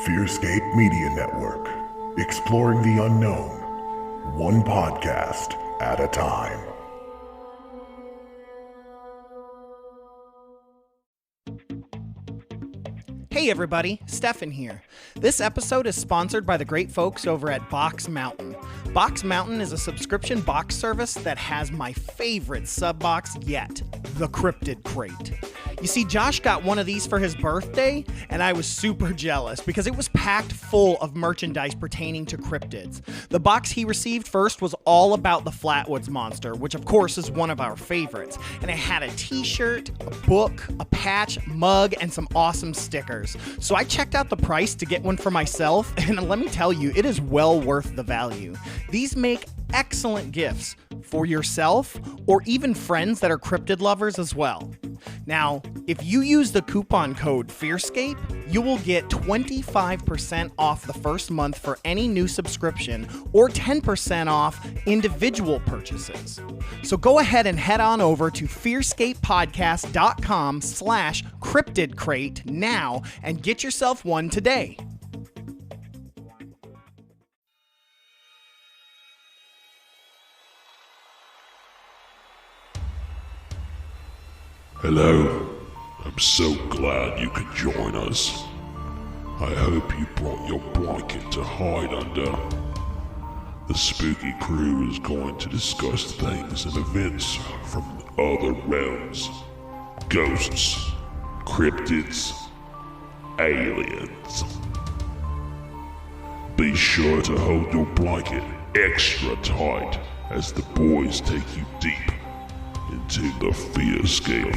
FearScape Media Network, exploring the unknown, one podcast at a time. Hey everybody, Stefan here. This episode is sponsored by the great folks over at Box Mountain. Box Mountain is a subscription box service that has my favorite sub box yet, the Cryptid Crate. You see, Josh got one of these for his birthday, and I was super jealous because it was packed full of merchandise pertaining to cryptids. The box he received first was all about the Flatwoods Monster, which of course is one of our favorites, and it had a t-shirt, a book, a patch, mug, and some awesome stickers. So I checked out the price to get one for myself, and let me tell you, it is well worth the value. These make excellent gifts for yourself or even friends that are cryptid lovers as well. Now, if you use the coupon code FearScape, you will get 25% off the first month for any new subscription or 10% off individual purchases. So go ahead and head on over to fearscapepodcast.com/cryptidcrate now and get yourself one today. Hello, I'm so glad you could join us. I hope you brought your blanket to hide under. The spooky crew is going to discuss things and events from other realms. Ghosts, cryptids, aliens. Be sure to hold your blanket extra tight as the boys take you deep into the FearScape.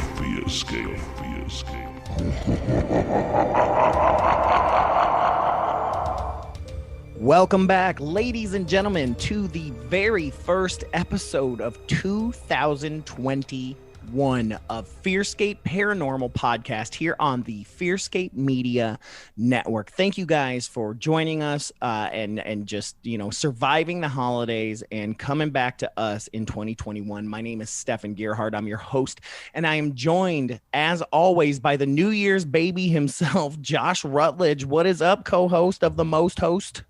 Welcome back, ladies and gentlemen, to the very first episode of 2021 of FearScape Paranormal Podcast here on the FearScape Media Network. Thank you guys for joining us and just, surviving the holidays and coming back to us in 2021. My name is Stefan Gerhardt. I'm your host, and I am joined, as always, by the New Year's baby himself, Josh Rutledge. What is up, co-host of the most host?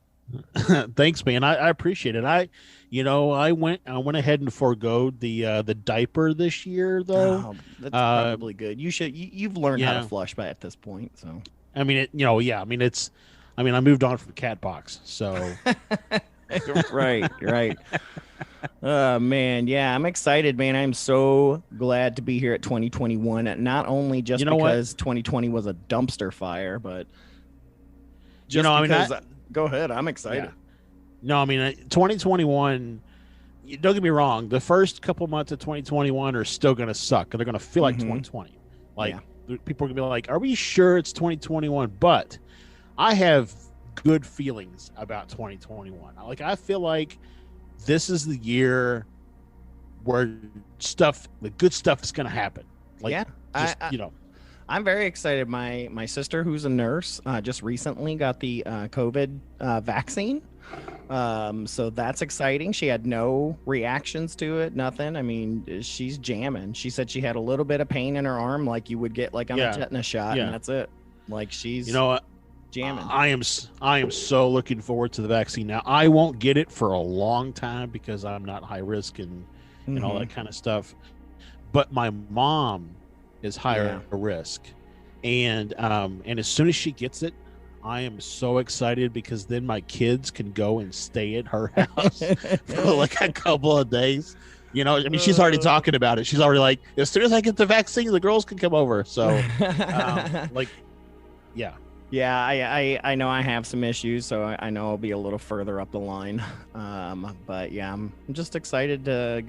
Thanks, man. I appreciate it. I went ahead and forgoed the diaper this year, though. Oh, that's probably good. You've learned how to flush by at this point. So I mean, I moved on from cat box. So right. Man, yeah, I'm excited, man. I'm so glad to be here at 2021. Not only just because 2020 was a dumpster fire, but just because. Go ahead. I'm excited. Yeah. No, 2021, don't get me wrong. The first couple months of 2021 are still going to suck. They're going to feel like 2020. People are going to be like, are we sure it's 2021? But I have good feelings about 2021. I feel like this is the year where the good stuff is going to happen. I'm very excited. My sister, who's a nurse, just recently got the COVID vaccine. So that's exciting. She had no reactions to it, nothing. She's jamming. She said she had a little bit of pain in her arm like you would get like on a tetanus shot, and that's it. Like she's jamming. I am so looking forward to the vaccine. Now, I won't get it for a long time because I'm not high risk and all that kind of stuff. But my mom is higher risk, and as soon as she gets it, I am so excited because then my kids can go and stay at her house for like a couple of days. She's already talking about it. She's already like, as soon as I get the vaccine, the girls can come over. So Yeah, I know I have some issues, so I know I'll be a little further up the line. But yeah, I'm just excited to,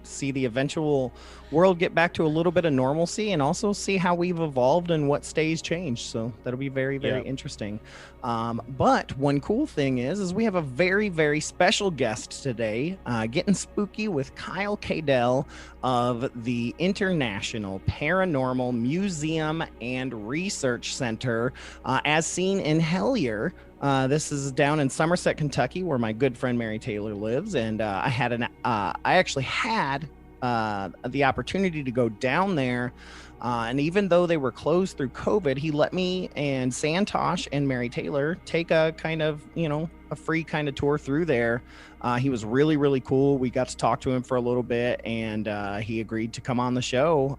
see the eventual world get back to a little bit of normalcy and also see how we've evolved and what stays changed. So that'll be very, very interesting. But one cool thing is we have a very, very special guest today, getting spooky with Kyle Kadel of the International Paranormal Museum and Research Center, as seen in Hellier. This is down in Somerset, Kentucky, where my good friend Mary Taylor lives, and I actually had the opportunity to go down there. And even though they were closed through COVID, he let me and Santosh and Mary Taylor take a kind of, a free kind of tour through there. He was really, really cool. We got to talk to him for a little bit, and he agreed to come on the show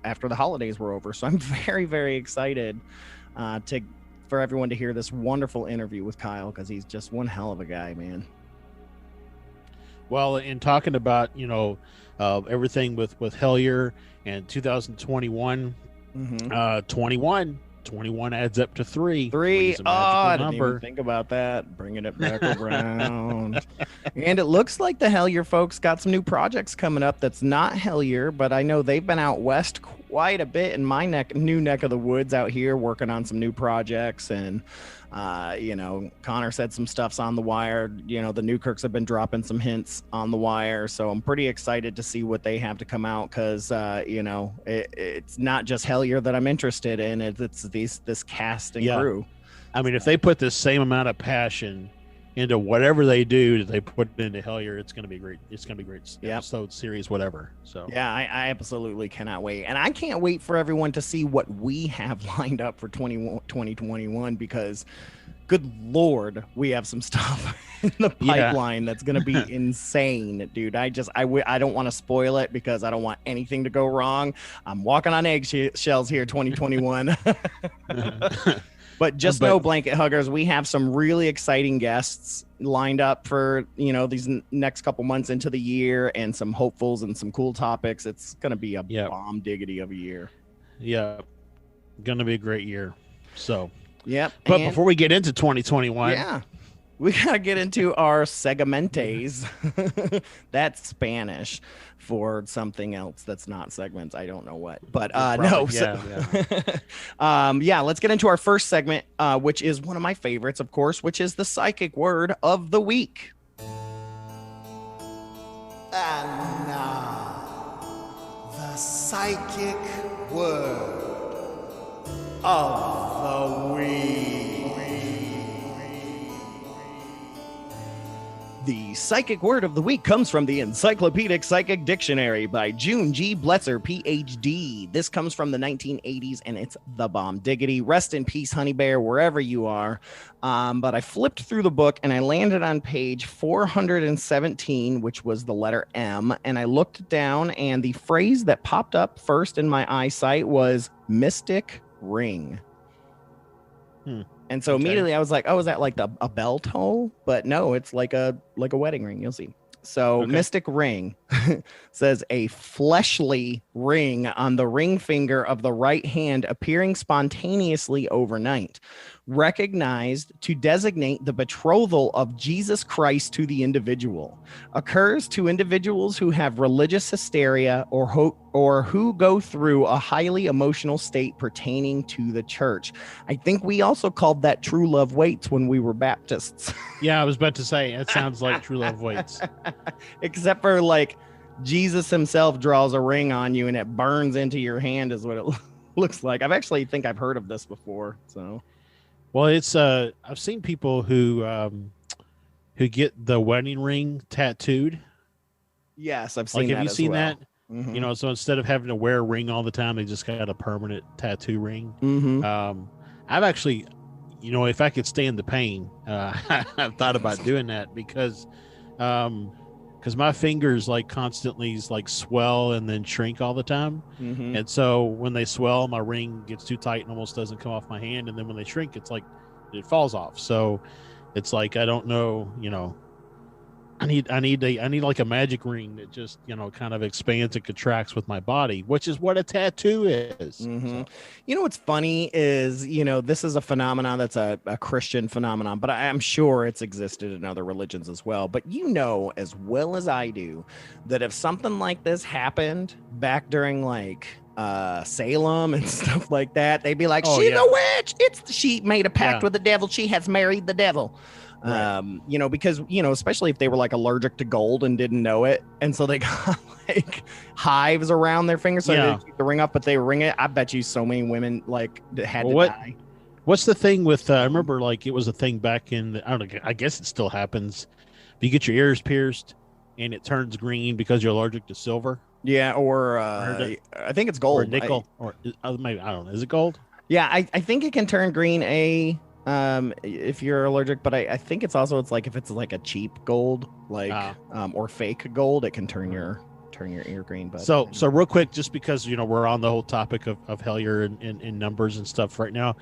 after the holidays were over. So I'm very, very excited for everyone to hear this wonderful interview with Kyle, because he's just one hell of a guy, man. Well, in talking about, everything with Hellier and 2021, 21 adds up to 3. 3. Oh, I didn't even think about that. Bringing it back around. And it looks like the Hellier folks got some new projects coming up that's not Hellier, but I know they've been out west quite a bit in my new neck of the woods out here working on some new projects. And Connor said some stuff's on the wire. The Newkirks have been dropping some hints on the wire, so I'm pretty excited to see what they have to come out, because it's not just Hellier that I'm interested in. It's this cast and crew. I mean, if they put the same amount of passion into whatever they do that they put into Hellier, it's going to be great. It's going to be great. Episode, series, whatever. So yeah, I absolutely cannot wait. And I can't wait for everyone to see what we have lined up for 2021, because good Lord, we have some stuff in the pipeline that's going to be insane, dude. I don't want to spoil it, because I don't want anything to go wrong. I'm walking on eggshells here, 2021. But just know, blanket huggers, we have some really exciting guests lined up for, these next couple months into the year, and some hopefuls and some cool topics. It's going to be a bomb diggity of a year. Yeah. Going to be a great year. So, yep. But before we get into 2021, we got to get into our segmentes. That's Spanish for something else that's not segments. I don't know what, but let's get into our first segment, which is one of my favorites, of course, which is the psychic word of the week. And now, the psychic word of the week. The psychic word of the week comes from the Encyclopedic Psychic Dictionary by June G. Bletzer, Ph.D. This comes from the 1980s, and it's the bomb diggity. Rest in peace, Honey Bear, wherever you are. But I flipped through the book, and I landed on page 417, which was the letter M. And I looked down, and the phrase that popped up first in my eyesight was mystic ring. And so immediately I was like, oh, is that like a bell toll? But no, it's like a wedding ring. You'll see. So mystic ring says a fleshly ring on the ring finger of the right hand, appearing spontaneously overnight, recognized to designate the betrothal of Jesus Christ to the individual, occurs to individuals who have religious hysteria or who go through a highly emotional state pertaining to the church. I think we also called that true love waits when we were Baptists. Yeah, I was about to say, it sounds like true love waits. Except for like Jesus himself draws a ring on you and it burns into your hand is what it looks like. I've actually think I've heard of this before. So, well, it's I've seen people who get the wedding ring tattooed. Yes, I've seen that. Have you seen that? Mm-hmm. So instead of having to wear a ring all the time, they just got a permanent tattoo ring. Mm-hmm. I've actually, if I could stand the pain, I've thought about doing that because my fingers constantly swell and then shrink all the time. Mm-hmm. And so when they swell, my ring gets too tight and almost doesn't come off my hand. And then when they shrink, it's like it falls off. So it's like, I don't know, I need like a magic ring that just, kind of expands and contracts with my body, which is what a tattoo is. Mm-hmm. So. What's funny is, this is a phenomenon that's a Christian phenomenon, but I'm sure it's existed in other religions as well. But as well as I do, that if something like this happened back during Salem and stuff like that, they'd be like, she's a witch. She made a pact with the devil. She has married the devil. Right. Because, especially if they were allergic to gold and didn't know it. And so they got hives around their fingers. So they keep the ring up, but they ring it. I bet you so many women had to die. What's the thing with, I remember it was a thing back in, I don't know, I guess it still happens. But you get your ears pierced and it turns green because you're allergic to silver. Yeah, or Heard it. I think it's Or gold. nickel, or maybe I don't know. Is it gold? I think it can turn green if you're allergic, but I think it's like if it's like a cheap gold, like or fake gold, it can turn your ear green. But so real quick, just because we're on the whole topic of Hellier and numbers and stuff right now,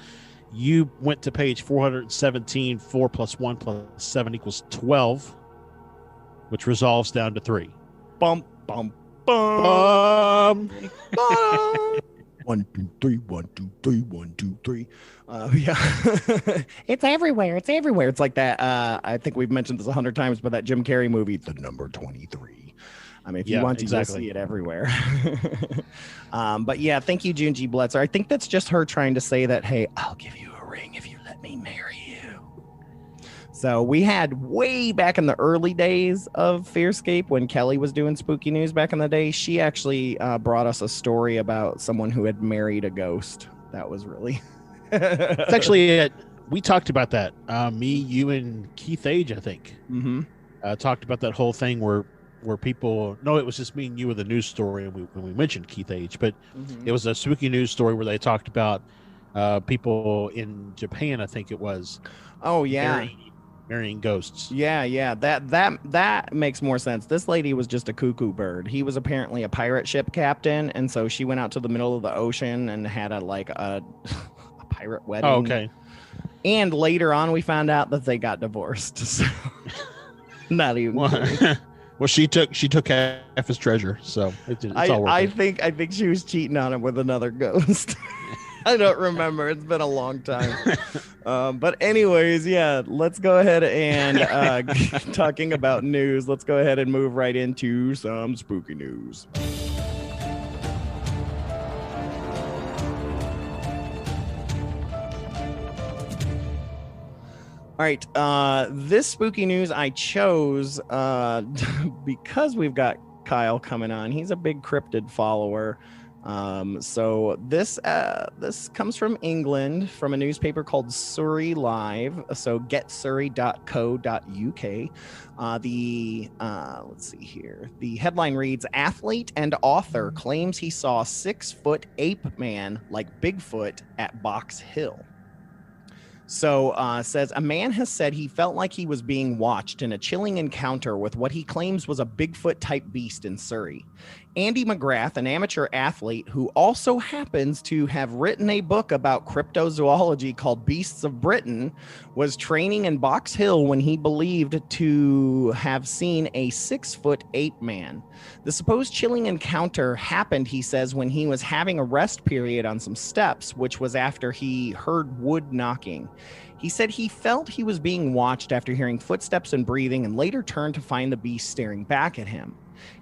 you went to page 417. 4 plus 1 plus 7 equals 12, which resolves down to 3. Bump, bump, bump. 1, 2, 3, 1, 2, 3, 1, 2, 3. Yeah, it's everywhere. It's everywhere. It's like that. I think we've mentioned this 100 times, but that Jim Carrey movie, The Number 23. I mean, if you want to, you'll see it everywhere. But yeah, thank you, Junji Bletzer. I think that's just her trying to say that, hey, I'll give you a ring if you let me marry you. So we had way back in the early days of FearScape, when Kelly was doing spooky news back in the day, she actually brought us a story about someone who had married a ghost. That was really... It's actually we talked about that. Me, you, and Keith Age, I think. Mm-hmm. Talked about that whole thing where people... No, it was just me and you with a news story when we mentioned Keith Age, but it was a spooky news story where they talked about people in Japan, I think it was. Oh, yeah. Marrying ghosts. Yeah. That makes more sense. This lady was just a cuckoo bird. He was apparently a pirate ship captain, and so she went out to the middle of the ocean and had a pirate wedding. Oh, okay. And later on, we found out that they got divorced. So not even. Well, she took half his treasure, so it's all worth it. I think she was cheating on him with another ghost. I don't remember. It's been a long time. But anyways, yeah, let's go ahead and talking about news. Let's go ahead and move right into some spooky news. All right. This spooky news I chose because we've got Kyle coming on. He's a big cryptid follower. So this comes from England, from a newspaper called Surrey Live. So getsurrey.co.uk. Let's see here. The headline reads, athlete and author claims he saw 6-foot ape man like Bigfoot at Box Hill. So says a man has said he felt like he was being watched in a chilling encounter with what he claims was a Bigfoot type beast in Surrey. Andy McGrath, an amateur athlete who also happens to have written a book about cryptozoology called Beasts of Britain, was training in Box Hill when he believed to have seen a 6-foot ape man. The supposed chilling encounter happened, he says, when he was having a rest period on some steps, which was after he heard wood knocking. He said he felt he was being watched after hearing footsteps and breathing, and later turned to find the beast staring back at him.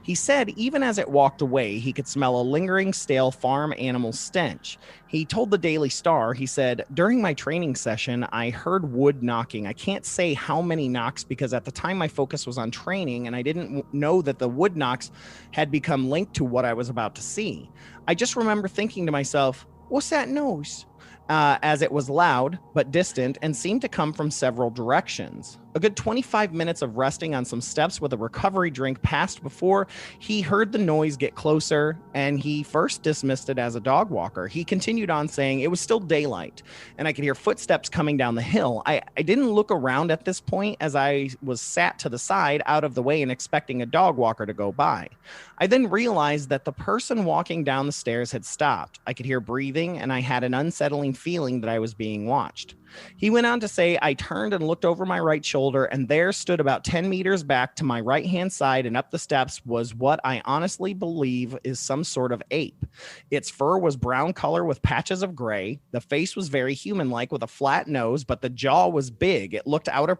He said even as it walked away, he could smell a lingering, stale farm animal stench. He told the Daily Star, he said, during my training session, I heard wood knocking. I can't say how many knocks because at the time my focus was on training and I didn't know that the wood knocks had become linked to what I was about to see. I just remember thinking to myself, what's that noise? As it was loud but distant and seemed to come from several directions. A good 25 minutes of resting on some steps with a recovery drink passed before he heard the noise get closer, and he first dismissed it as a dog walker. He continued on saying it was still daylight and I could hear footsteps coming down the hill. I didn't look around at this point as I was sat to the side out of the way and expecting a dog walker to go by. I then realized that the person walking down the stairs had stopped. I could hear breathing and I had an unsettling feeling that I was being watched. He went on to say, I turned and looked over my right shoulder, and there stood about 10 meters back to my right-hand side and up the steps was what I honestly believe is some sort of ape. Its fur was brown color with patches of gray. The face was very human-like with a flat nose, but the jaw was big. It looked out of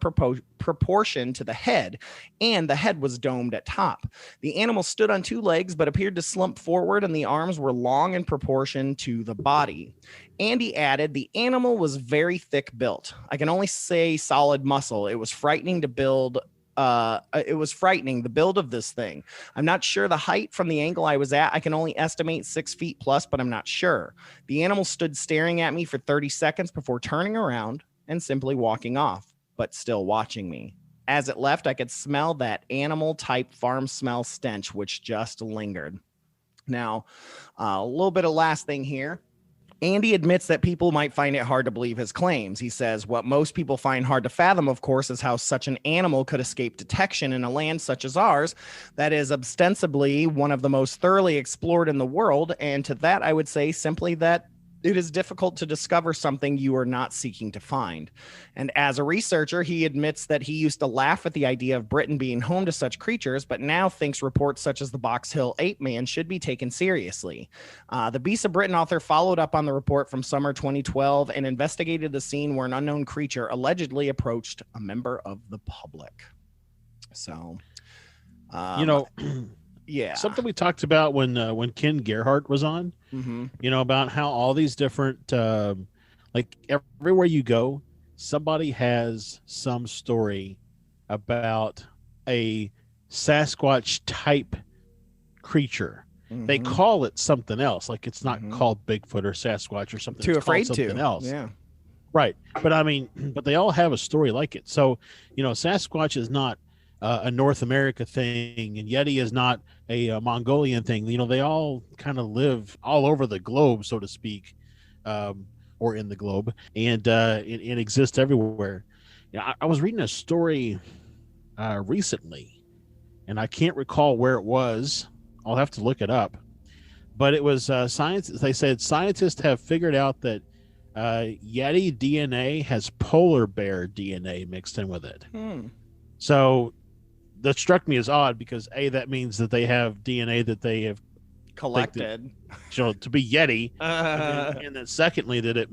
proportion to the head, and the head was domed at top. The animal stood on 2 legs, but appeared to slump forward, and the arms were long in proportion to the body. Andy added, the animal was very thick built. I can only say solid muscle. It was frightening to build. It was frightening, the build of this thing. I'm not sure the height from the angle I was at. I can only estimate 6 feet plus, but I'm not sure. The animal stood staring at me for 30 seconds before turning around and simply walking off, but still watching me. As it left, I could smell that animal type farm smell stench, which just lingered. Now, a little bit of last thing here. Andy admits that people might find it hard to believe his claims. He says, what most people find hard to fathom, of course, is how such an animal could escape detection in a land such as ours that is ostensibly one of the most thoroughly explored in the world. And to that, I would say simply that it is difficult to discover something you are not seeking to find. And as a researcher, he admits that he used to laugh at the idea of Britain being home to such creatures, but now thinks reports such as the Box Hill Ape Man should be taken seriously. The Beasts of Britain author followed up on the report from summer 2012 and investigated the scene where an unknown creature allegedly approached a member of the public. So, yeah, something we talked about when Ken Gerhardt was on, about how all these different, like everywhere you go, somebody has some story about a Sasquatch type creature. They call it something else, like it's not called Bigfoot or Sasquatch or something. Too it's afraid called something to. else. Yeah. Right. But they all have a story like it. So, Sasquatch is not a North America thing, and Yeti is not a Mongolian thing. They all kind of live all over the globe, so to speak, or in the globe, and it exists everywhere. I was reading a story recently, and I can't recall where it was. I'll have to look it up. But it was science. They said scientists have figured out that Yeti DNA has polar bear DNA mixed in with it. So that struck me as odd because that means that they have DNA that they have collected to be Yeti, and then secondly that it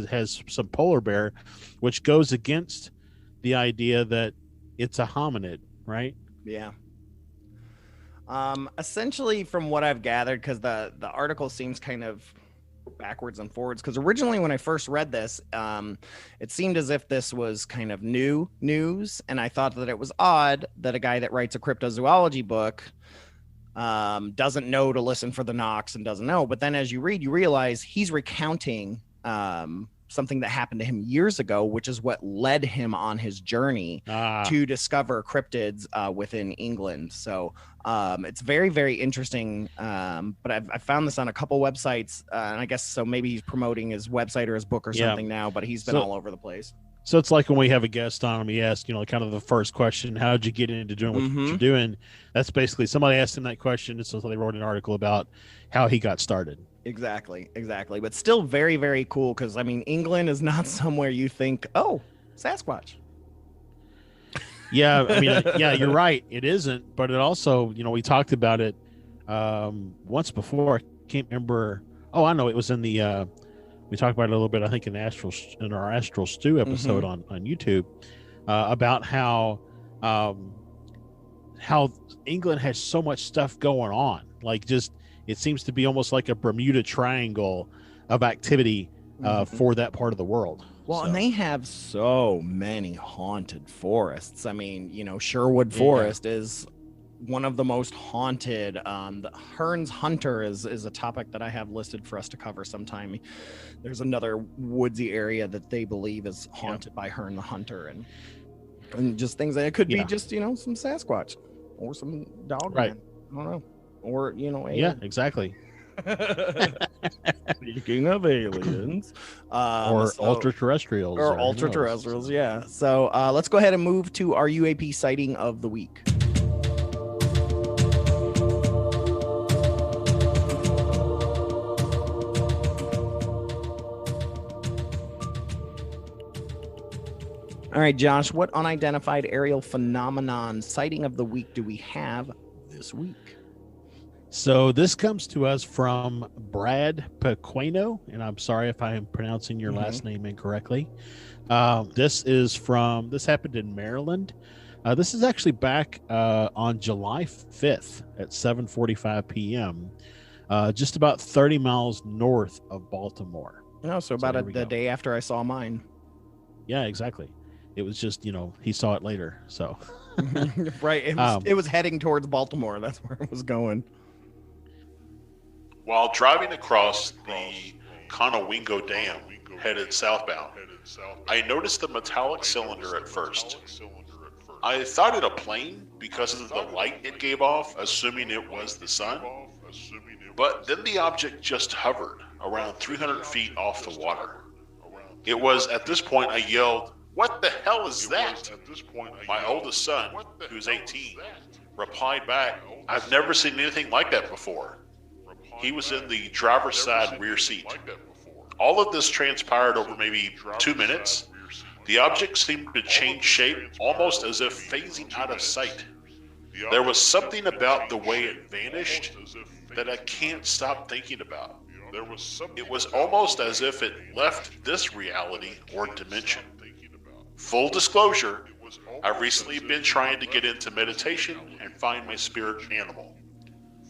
has some polar bear, which goes against the idea that it's a hominid, right? Yeah. Essentially, from what I've gathered, because the article seems kind of backwards and forwards, because originally when I first read this, it seemed as if this was kind of new news, and I thought that it was odd that a guy that writes a cryptozoology book doesn't know to listen for the knocks and doesn't know. But then as you read, you realize he's recounting something that happened to him years ago, which is what led him on his journey to discover cryptids within England. So it's very, very interesting. But I've found this on a couple websites, and I guess so maybe he's promoting his website or his book or something now, but he's been all over the place. So it's like when we have a guest on him, he asks, kind of the first question, how did you get into doing what you're doing? That's basically somebody asked him that question. So they wrote an article about how he got started. Exactly. But still very, very cool. Cause England is not somewhere you think, oh, Sasquatch. Yeah. Yeah, you're right. It isn't, but it also, we talked about it once before. I can't remember. Oh, I know. It was in the, we talked about it a little bit, I think, in our Astral Stew episode on YouTube, about how England has so much stuff going on. Like, just it seems to be almost like a Bermuda Triangle of activity for that part of the world. Well, and they have so many haunted forests. Sherwood Forest is one of the most haunted. The Hearn's Hunter is a topic that I have listed for us to cover sometime. There's another woodsy area that they believe is haunted by Hearn the Hunter, and just things that it could be just some Sasquatch or some dog man. I don't know, or alien. Exactly. Speaking of aliens, or ultra-terrestrials, yeah. So let's go ahead and move to our UAP sighting of the week. All right, Josh, what unidentified aerial phenomenon sighting of the week do we have this week? So this comes to us from Brad Pequeno, and I'm sorry if I am pronouncing your last name incorrectly. This happened in Maryland. This is actually back on July 5th at 7:45 p.m., just about 30 miles north of Baltimore. Oh, so about the day after I saw mine. Yeah, exactly. It was just, he saw it later. So, right. It was heading towards Baltimore. That's where it was going. While driving across the Conowingo Dam, headed southbound, I noticed the metallic cylinder at first. I thought it a plane because of the light it gave off, assuming it was the sun. But then the object just hovered around 300 feet off the water. It was at this point I yelled, "What the hell is that?" My oldest son, who's 18, replied back, "I've never seen anything like that before." He was in the driver's side rear seat. All of this transpired over maybe 2 minutes. The object seemed to change shape, almost as if phasing out of sight. There was something about the way it vanished that I can't stop thinking about. It was almost as if it left this reality or dimension. Full disclosure, I've recently been trying to get into meditation and find my spirit animal.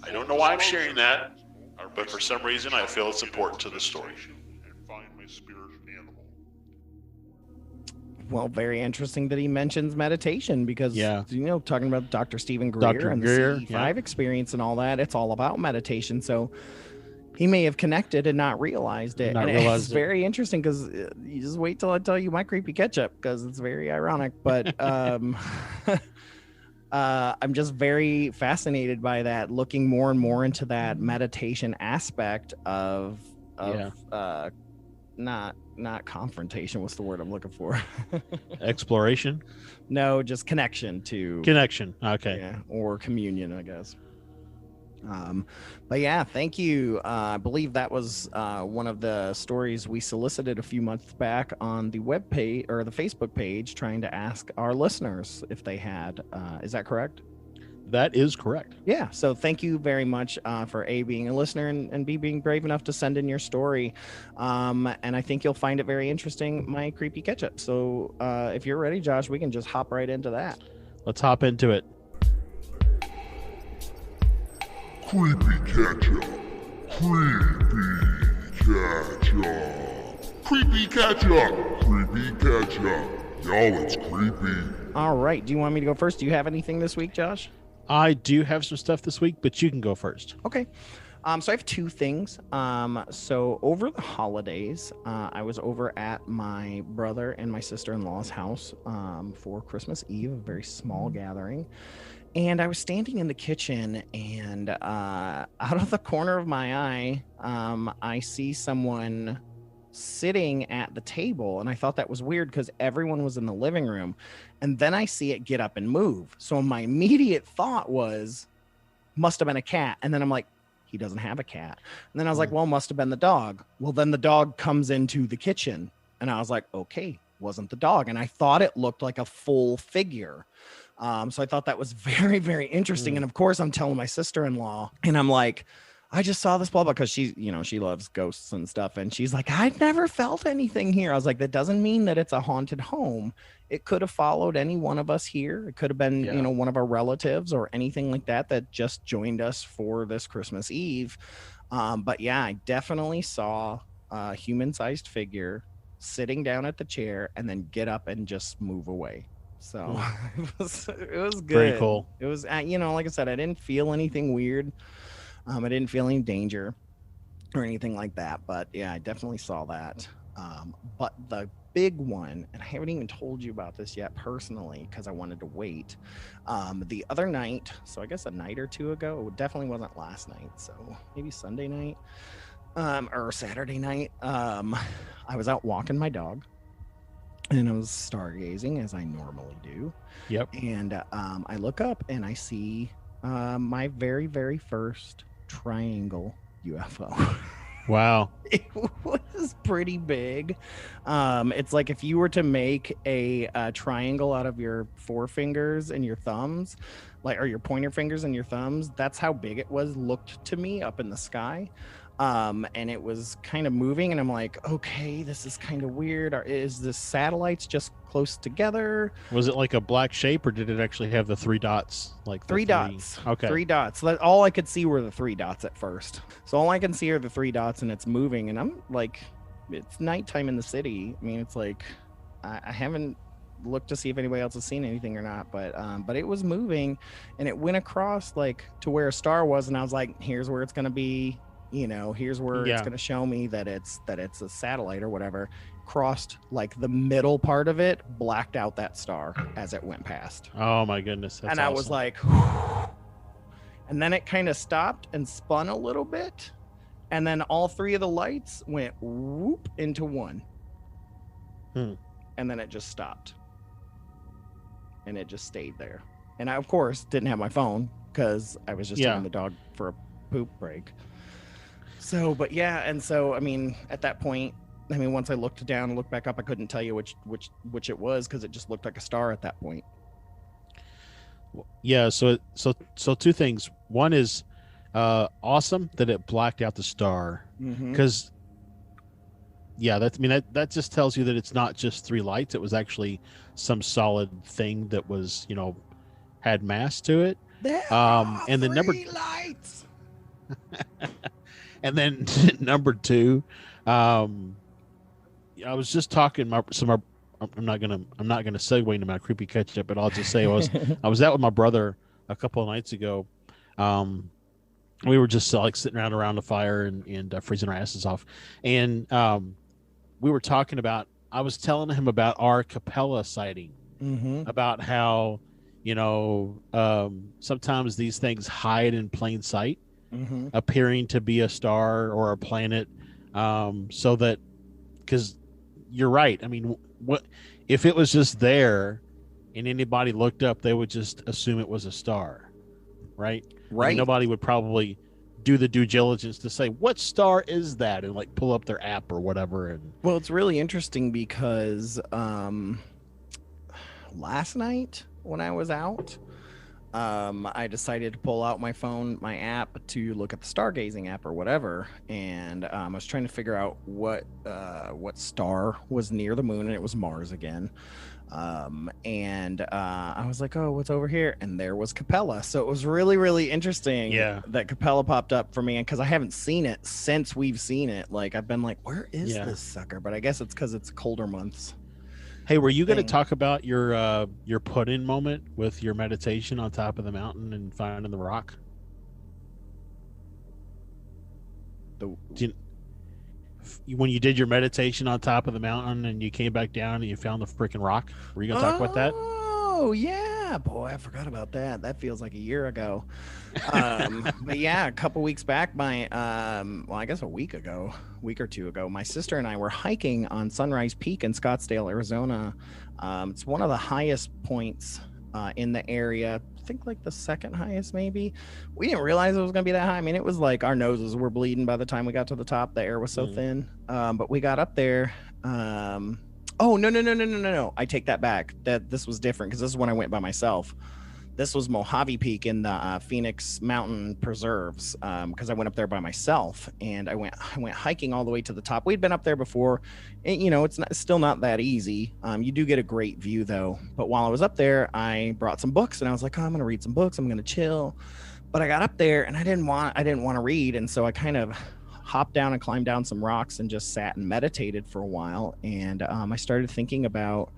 I don't know why I'm sharing that, but for some reason I feel it's important to the story. Well, very interesting that he mentions meditation because, talking about Dr. Stephen Greer Dr. and Greer, the C5 experience and all that, it's all about meditation. So he may have connected and not realized it. It's very interesting because you just wait till I tell you my creepy catch-up because it's very ironic. But I'm just very fascinated by that, looking more and more into that meditation aspect of not confrontation. What's the word I'm looking for? Exploration? No, just connection. Okay. Yeah, or communion, I guess. But yeah, thank you. I believe that was one of the stories we solicited a few months back on the web page or the Facebook page, trying to ask our listeners if they had. Is that correct? That is correct. Yeah. So thank you very much for A, being a listener, and B, being brave enough to send in your story. And I think you'll find it very interesting, my creepy catch-up. So if you're ready, Josh, we can just hop right into that. Let's hop into it. Creepy catch-up. Creepy catch-up. Creepy catch-up. Y'all, it's creepy. All right. Do you want me to go first? Do you have anything this week, Josh? I do have some stuff this week, but you can go first. Okay. So I have two things. So over the holidays, I was over at my brother and my sister-in-law's house for Christmas Eve, a very small gathering. And I was standing in the kitchen, and out of the corner of my eye, I see someone sitting at the table, and I thought that was weird because everyone was in the living room. And then I see it get up and move. So my immediate thought was, must have been a cat. And then I'm like, he doesn't have a cat. And then I was like, well, must have been the dog. Well, then the dog comes into the kitchen, and I was like, okay, wasn't the dog. And I thought it looked like a full figure. So I thought that was very, very interesting. And of course, I'm telling my sister-in-law, and I'm like, I just saw this blah, blah, because she loves ghosts and stuff. And she's like, I've never felt anything here. I was like, that doesn't mean that it's a haunted home. It could have followed any one of us here. It could have been, one of our relatives or anything like that just joined us for this Christmas Eve. But yeah, I definitely saw a human-sized figure sitting down at the chair and then get up and just move away. So it was good. Pretty cool. It was, like I said, I didn't feel anything weird. I didn't feel any danger or anything like that, but yeah, I definitely saw that. But the big one, and I haven't even told you about this yet personally because I wanted to wait. The other night, so I guess a night or two ago, it definitely wasn't last night, so maybe Sunday night or Saturday night. I was out walking my dog, and I was stargazing as I normally do. Yep. And I look up and I see my very, very first triangle UFO. Wow. It was pretty big. It's like if you were to make a triangle out of your forefingers and your thumbs, or your pointer fingers and your thumbs, that's how big it looked to me up in the sky. And it was kind of moving, and I'm like, okay, this is kind of weird. Is the satellites just close together? Was it like a black shape, or did it actually have the three dots? Like three dots. Okay. 3 dots. All I could see were the 3 dots at first. So all I can see are the 3 dots, and it's moving. And I'm like, it's nighttime in the city. I mean, it's like, I haven't looked to see if anybody else has seen anything or not, but it was moving, and it went across like to where a star was, and I was like, here's where it's gonna be. Here's where it's going to show me that it's a satellite or whatever. Crossed like the middle part of it, blacked out that star as it went past. Oh my goodness. That's and awesome. I was like, And then it kind of stopped and spun a little bit. And then all 3 of the lights went whoop into one. And then it just stopped. And it just stayed there. And I, of course, didn't have my phone because I was just taking the dog for a poop break. So, but yeah. And so, I mean, at that point, I mean, once I looked down and looked back up, I couldn't tell you which it was because it just looked like a star at that point. Yeah. So 2 things. One is awesome that it blacked out the star because that just tells you that it's not just 3 lights. It was actually some solid thing that was, had mass to it. And then lights. And then number 2, I was just talking I'm not gonna segue into my creepy catch up, but I'll just say I was out with my brother a couple of nights ago. We were just like sitting around the fire and freezing our asses off, and we were talking about. I was telling him about our Capella sighting, about how sometimes these things hide in plain sight, appearing to be a star or a planet, so that because you're right. I mean, what if it was just there and anybody looked up, they would just assume it was a star, right? Right. I mean, nobody would probably do the due diligence to say what star is that and like pull up their app or whatever. And well, it's really interesting because last night when I was out, I decided to pull out my phone, my app, to look at the stargazing app or whatever, and I was trying to figure out what star was near the moon, and it was Mars again. And I was like, oh, what's over here? And there was Capella. So it was really, really interesting that Capella popped up for me, and because I haven't seen it since we've seen it. Like, I've been like, where is this sucker? But I guess it's because it's colder months. Hey, were you going to talk about your put-in moment with your meditation on top of the mountain and finding the rock? When you did your meditation on top of the mountain and you came back down and you found the freaking rock, were you going to talk about that? Oh, yeah. Boy, I forgot about that. That feels like a year ago. But yeah, a couple weeks back, I guess a week or 2 ago, my sister and I were hiking on Sunrise Peak in Scottsdale, Arizona. It's one of the highest points in the area. I think like the second highest, maybe. We didn't realize it was going to be that high. I mean, it was like our noses were bleeding by the time we got to the top. The air was so thin. But we got up there. Oh, no. I take that back. This was different because this is when I went by myself. This was Mojave Peak in the Phoenix Mountain Preserves, because I went up there by myself, and I went hiking all the way to the top. We'd been up there before, and, it's still not that easy. You do get a great view though. But while I was up there, I brought some books, and I was like, oh, I'm going to read some books. I'm going to chill. But I got up there, and I didn't want to read, and so I kind of hopped down and climbed down some rocks and just sat and meditated for a while. And I started thinking about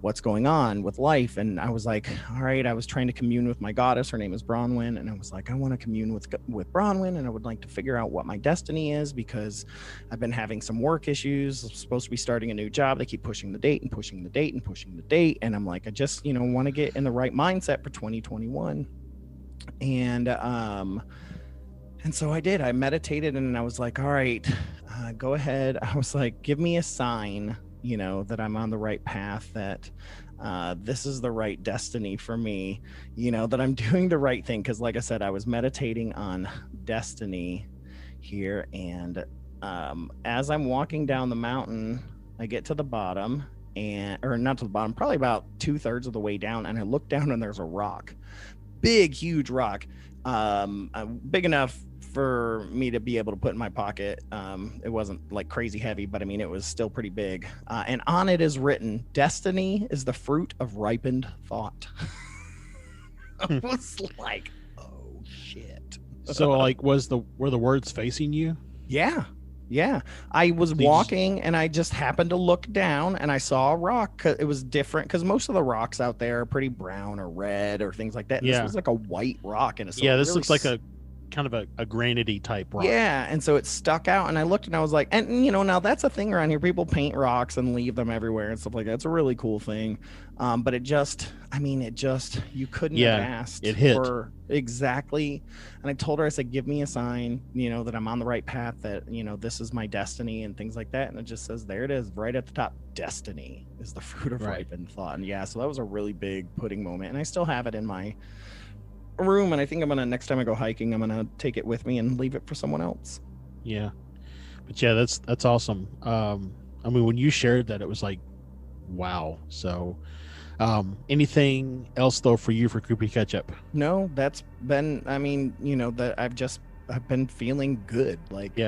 what's going on with life, and I was like, all right, I was trying to commune with my goddess. Her name is Bronwyn, and I was like, I want to commune with Bronwyn, and I would like to figure out what my destiny is, because I've been having some work issues. I'm supposed to be starting a new job. They keep pushing the date, and I'm like, I just want to get in the right mindset for 2021. And so I did. I meditated, and I was like, all right, go ahead. I was like, give me a sign, that I'm on the right path, that this is the right destiny for me, that I'm doing the right thing. Because like I said, I was meditating on destiny here. And as I'm walking down the mountain, I get to the bottom, or not to the bottom, probably about 2/3 of the way down. And I look down, and there's a rock, big, huge rock, big enough for me to be able to put in my pocket. It wasn't like crazy heavy, but I mean, it was still pretty big. And on it is written, "Destiny is the fruit of ripened thought." I was like, oh shit. So like, were the words facing you? Yeah. I was walking, and I just happened to look down, and I saw a rock. It was different because most of the rocks out there are pretty brown or red or things like that. Yeah. This was like a white rock, and this looks like a kind of a granity type rock. Yeah, and so it stuck out, and I looked and I was like, and now that's a thing around here. People paint rocks and leave them everywhere and stuff like that. It's a really cool thing. But you couldn't have asked for exactly. And I told her, I said, give me a sign, that I'm on the right path, that, this is my destiny and things like that. And it just says, there it is, right at the top. Destiny is the fruit of ripened thought. And yeah, so that was a really big pudding moment. And I still have it in my room, and I think next time I go hiking, I'm gonna take it with me and leave it for someone else. Yeah, but yeah, that's awesome. I mean, when you shared that, it was like, wow. So anything else though for you for creepy catch up? No, that's been, that I've been feeling good, like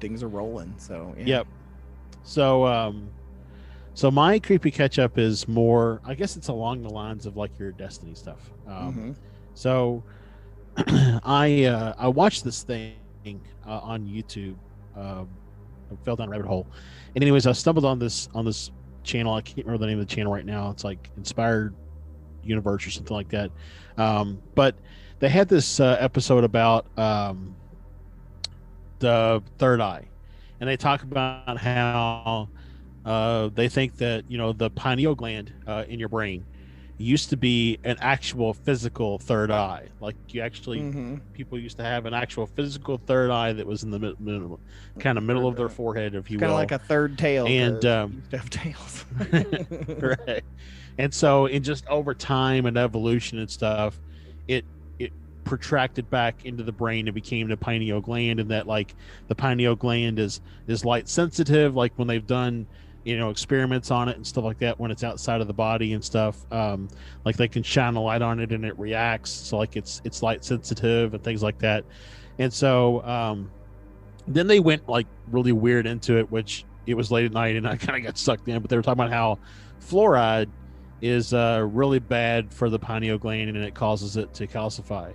things are rolling. So yep. So my creepy catch up is more, I guess it's along the lines of like your Destiny stuff. So I watched this thing on YouTube. I fell down a rabbit hole. And anyways, I stumbled on this channel. I can't remember the name of the channel right now. It's like Inspired Universe or something like that. But they had this episode about the third eye. And they talk about how they think that, the pineal gland in your brain used to be an actual physical third eye. Like you actually, people used to have an actual physical third eye that was in the middle of their forehead, if you will. Kind of like a third tail. And used to have tails. Right. And so in just over time and evolution and stuff, it protracted back into the brain and became the pineal gland, and that like the pineal gland is light sensitive, like when they've done experiments on it and stuff like that, when it's outside of the body and stuff, like they can shine a light on it and it reacts, so like it's light sensitive and things like that. And so then they went like really weird into it, which it was late at night and I kind of got sucked in, but they were talking about how fluoride is really bad for the pineal gland and it causes it to calcify,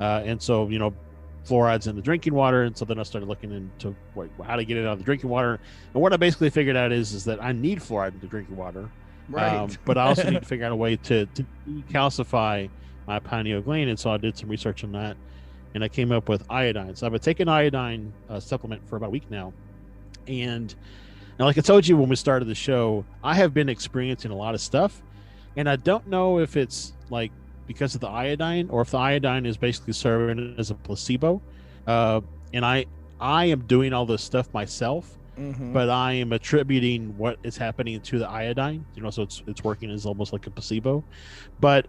and so fluoride's in the drinking water. And so then I started looking into how to get it out of the drinking water. And what I basically figured out is that I need fluoride in the drinking water. Right. But I also need to figure out a way to decalcify my pineal gland. And so I did some research on that and I came up with iodine. So I've been taking iodine supplement for about a week now. And like I told you when we started the show, I have been experiencing a lot of stuff. And I don't know if it's like because of the iodine or if the iodine is basically serving as a placebo. And I am doing all this stuff myself, but I am attributing what is happening to the iodine, so it's working as almost like a placebo. But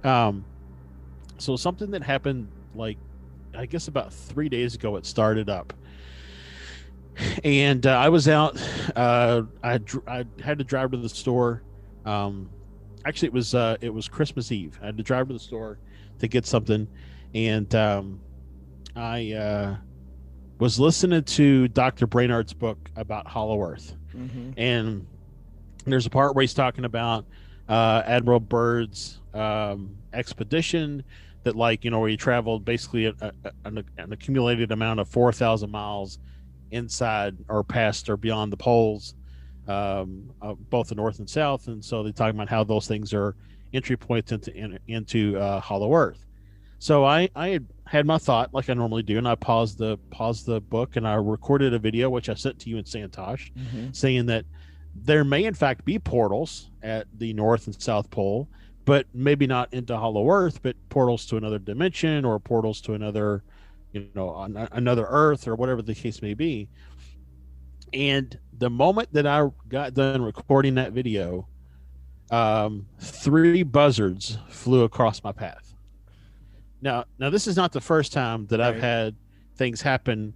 so something that happened, like I guess about 3 days ago, it started up. And I was out, I had to drive to the store. Actually, it was Christmas Eve. I had to drive to the store to get something, and I was listening to Dr. Brainard's book about Hollow Earth, and there's a part where he's talking about Admiral Byrd's expedition that, like, where he traveled basically an accumulated amount of 4,000 miles inside or past or beyond the poles, both the north and south. And so they talk about how those things are entry points into Hollow Earth. So I had my thought like I normally do, and I paused the book and I recorded a video which I sent to you and Santosh, saying that there may in fact be portals at the North and South Pole, but maybe not into Hollow Earth, but portals to another dimension or portals to another, another Earth or whatever the case may be. And the moment that I got done recording that video, 3 buzzards flew across my path. Now this is not the first time that I've had things happen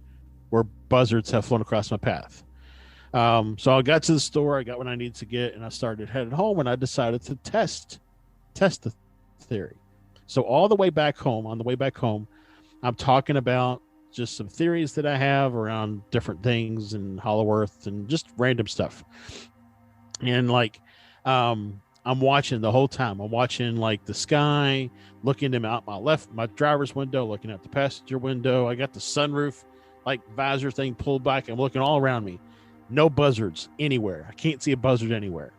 where buzzards have flown across my path. So I got to the store, I got what I needed to get, and I started heading home, and I decided to test the theory. So on the way back home, I'm talking about just some theories that I have around different things and Hollow Earth and just random stuff. And like, I'm watching the whole time. I'm watching like the sky, looking out my driver's window, looking out the passenger window. I got the sunroof, like visor thing pulled back. I'm looking all around me. No buzzards anywhere. I can't see a buzzard anywhere.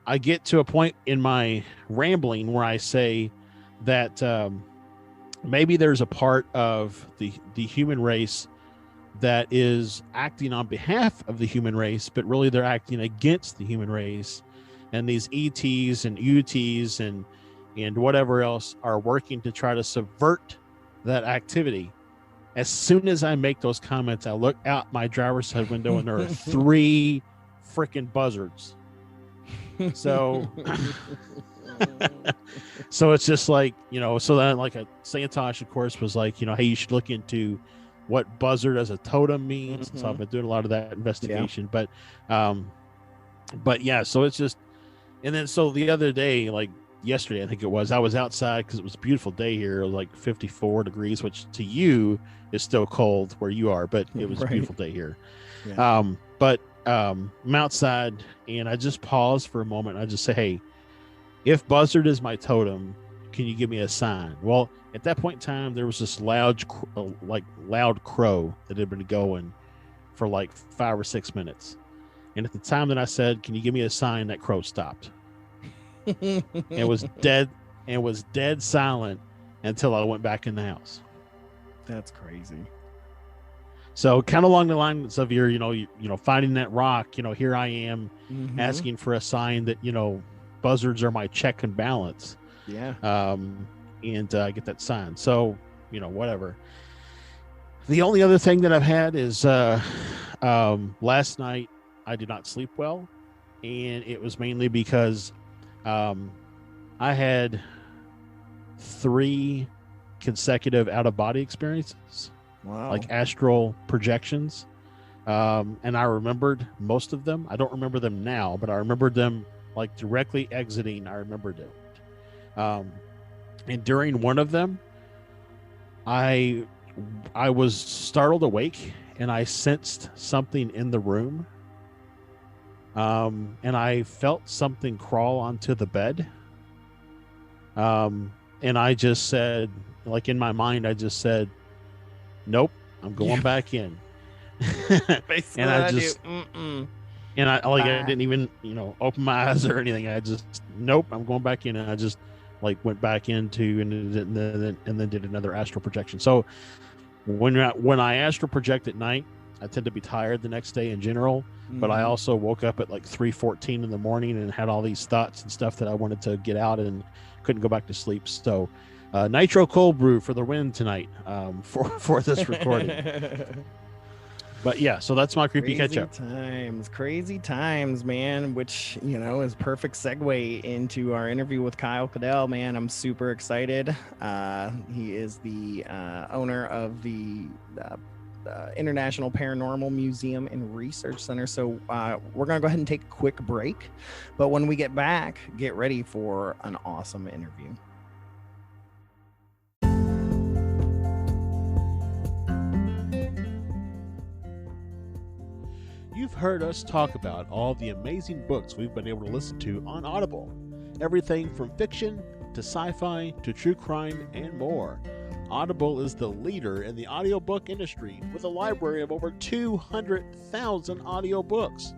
I get to a point in my rambling where I say that maybe there's a part of the human race that is acting on behalf of the human race, but really they're acting against the human race. And these ETs and UTs and whatever else are working to try to subvert that activity. As soon as I make those comments, I look out my driver's side window and there are 3 freaking buzzards. So, so it's just like, so then like Santosh, of course, was like, hey, you should look into what buzzard as a totem means. So I've been doing a lot of that investigation, but yeah, so it's just, and then, so the other day, like yesterday, I think it was, I was outside because it was a beautiful day here. It was like 54 degrees, which to you is still cold where you are, but it was a beautiful day here. Yeah. I'm outside and I just pause for a moment. And I just say, hey, if buzzard is my totem, can you give me a sign? Well, at that point in time, there was this loud crow that had been going for like 5 or 6 minutes. And at the time that I said, can you give me a sign, that crow stopped. It was dead silent until I went back in the house. That's crazy. So kind of along the lines of your, finding that rock, here I am asking for a sign that, buzzards are my check and balance. Yeah. And I get that sign. So, whatever. The only other thing that I've had is last night I did not sleep well. And it was mainly because I had 3 consecutive out-of-body experiences. Wow. Like astral projections. And I remembered most of them. I don't remember them now, but I remembered them like directly exiting. I remembered it. And during one of them, I was startled awake and I sensed something in the room. And I felt something crawl onto the bed. And I just said, like in my mind, I just said, nope, I'm going back in. And I just, and I didn't even, open my eyes or anything. I just, nope, I'm going back in. And I just like went back into and then did another astral projection. So when I astral project at night, I tend to be tired the next day in general, but I also woke up at like 3:14 in the morning and had all these thoughts and stuff that I wanted to get out and couldn't go back to sleep. So nitro cold brew for the win tonight for this recording. But yeah, so that's my creepy catch up. Crazy times, man, which, is perfect segue into our interview with Kyle Kadel, man. I'm super excited. He is the owner of the International Paranormal Museum and Research Center. So we're going to go ahead and take a quick break. But when we get back, get ready for an awesome interview. You've heard us talk about all the amazing books we've been able to listen to on Audible. Everything from fiction to sci-fi to true crime and more. Audible is the leader in the audiobook industry with a library of over 200,000 audiobooks.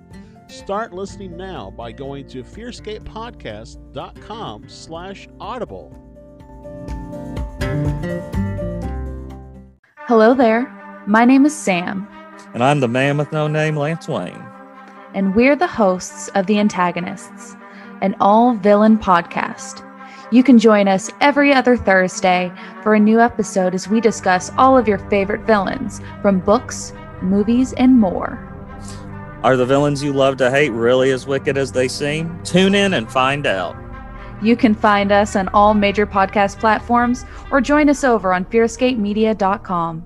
Start listening now by going to FearScapePodcast.com/audible. Hello there. My name is Sam. And I'm the man with no name, Lance Wayne. And we're the hosts of The Antagonists, an all-villain podcast. You can join us every other Thursday for a new episode as we discuss all of your favorite villains from books, movies, and more. Are the villains you love to hate really as wicked as they seem? Tune in and find out. You can find us on all major podcast platforms or join us over on FearScapeMedia.com.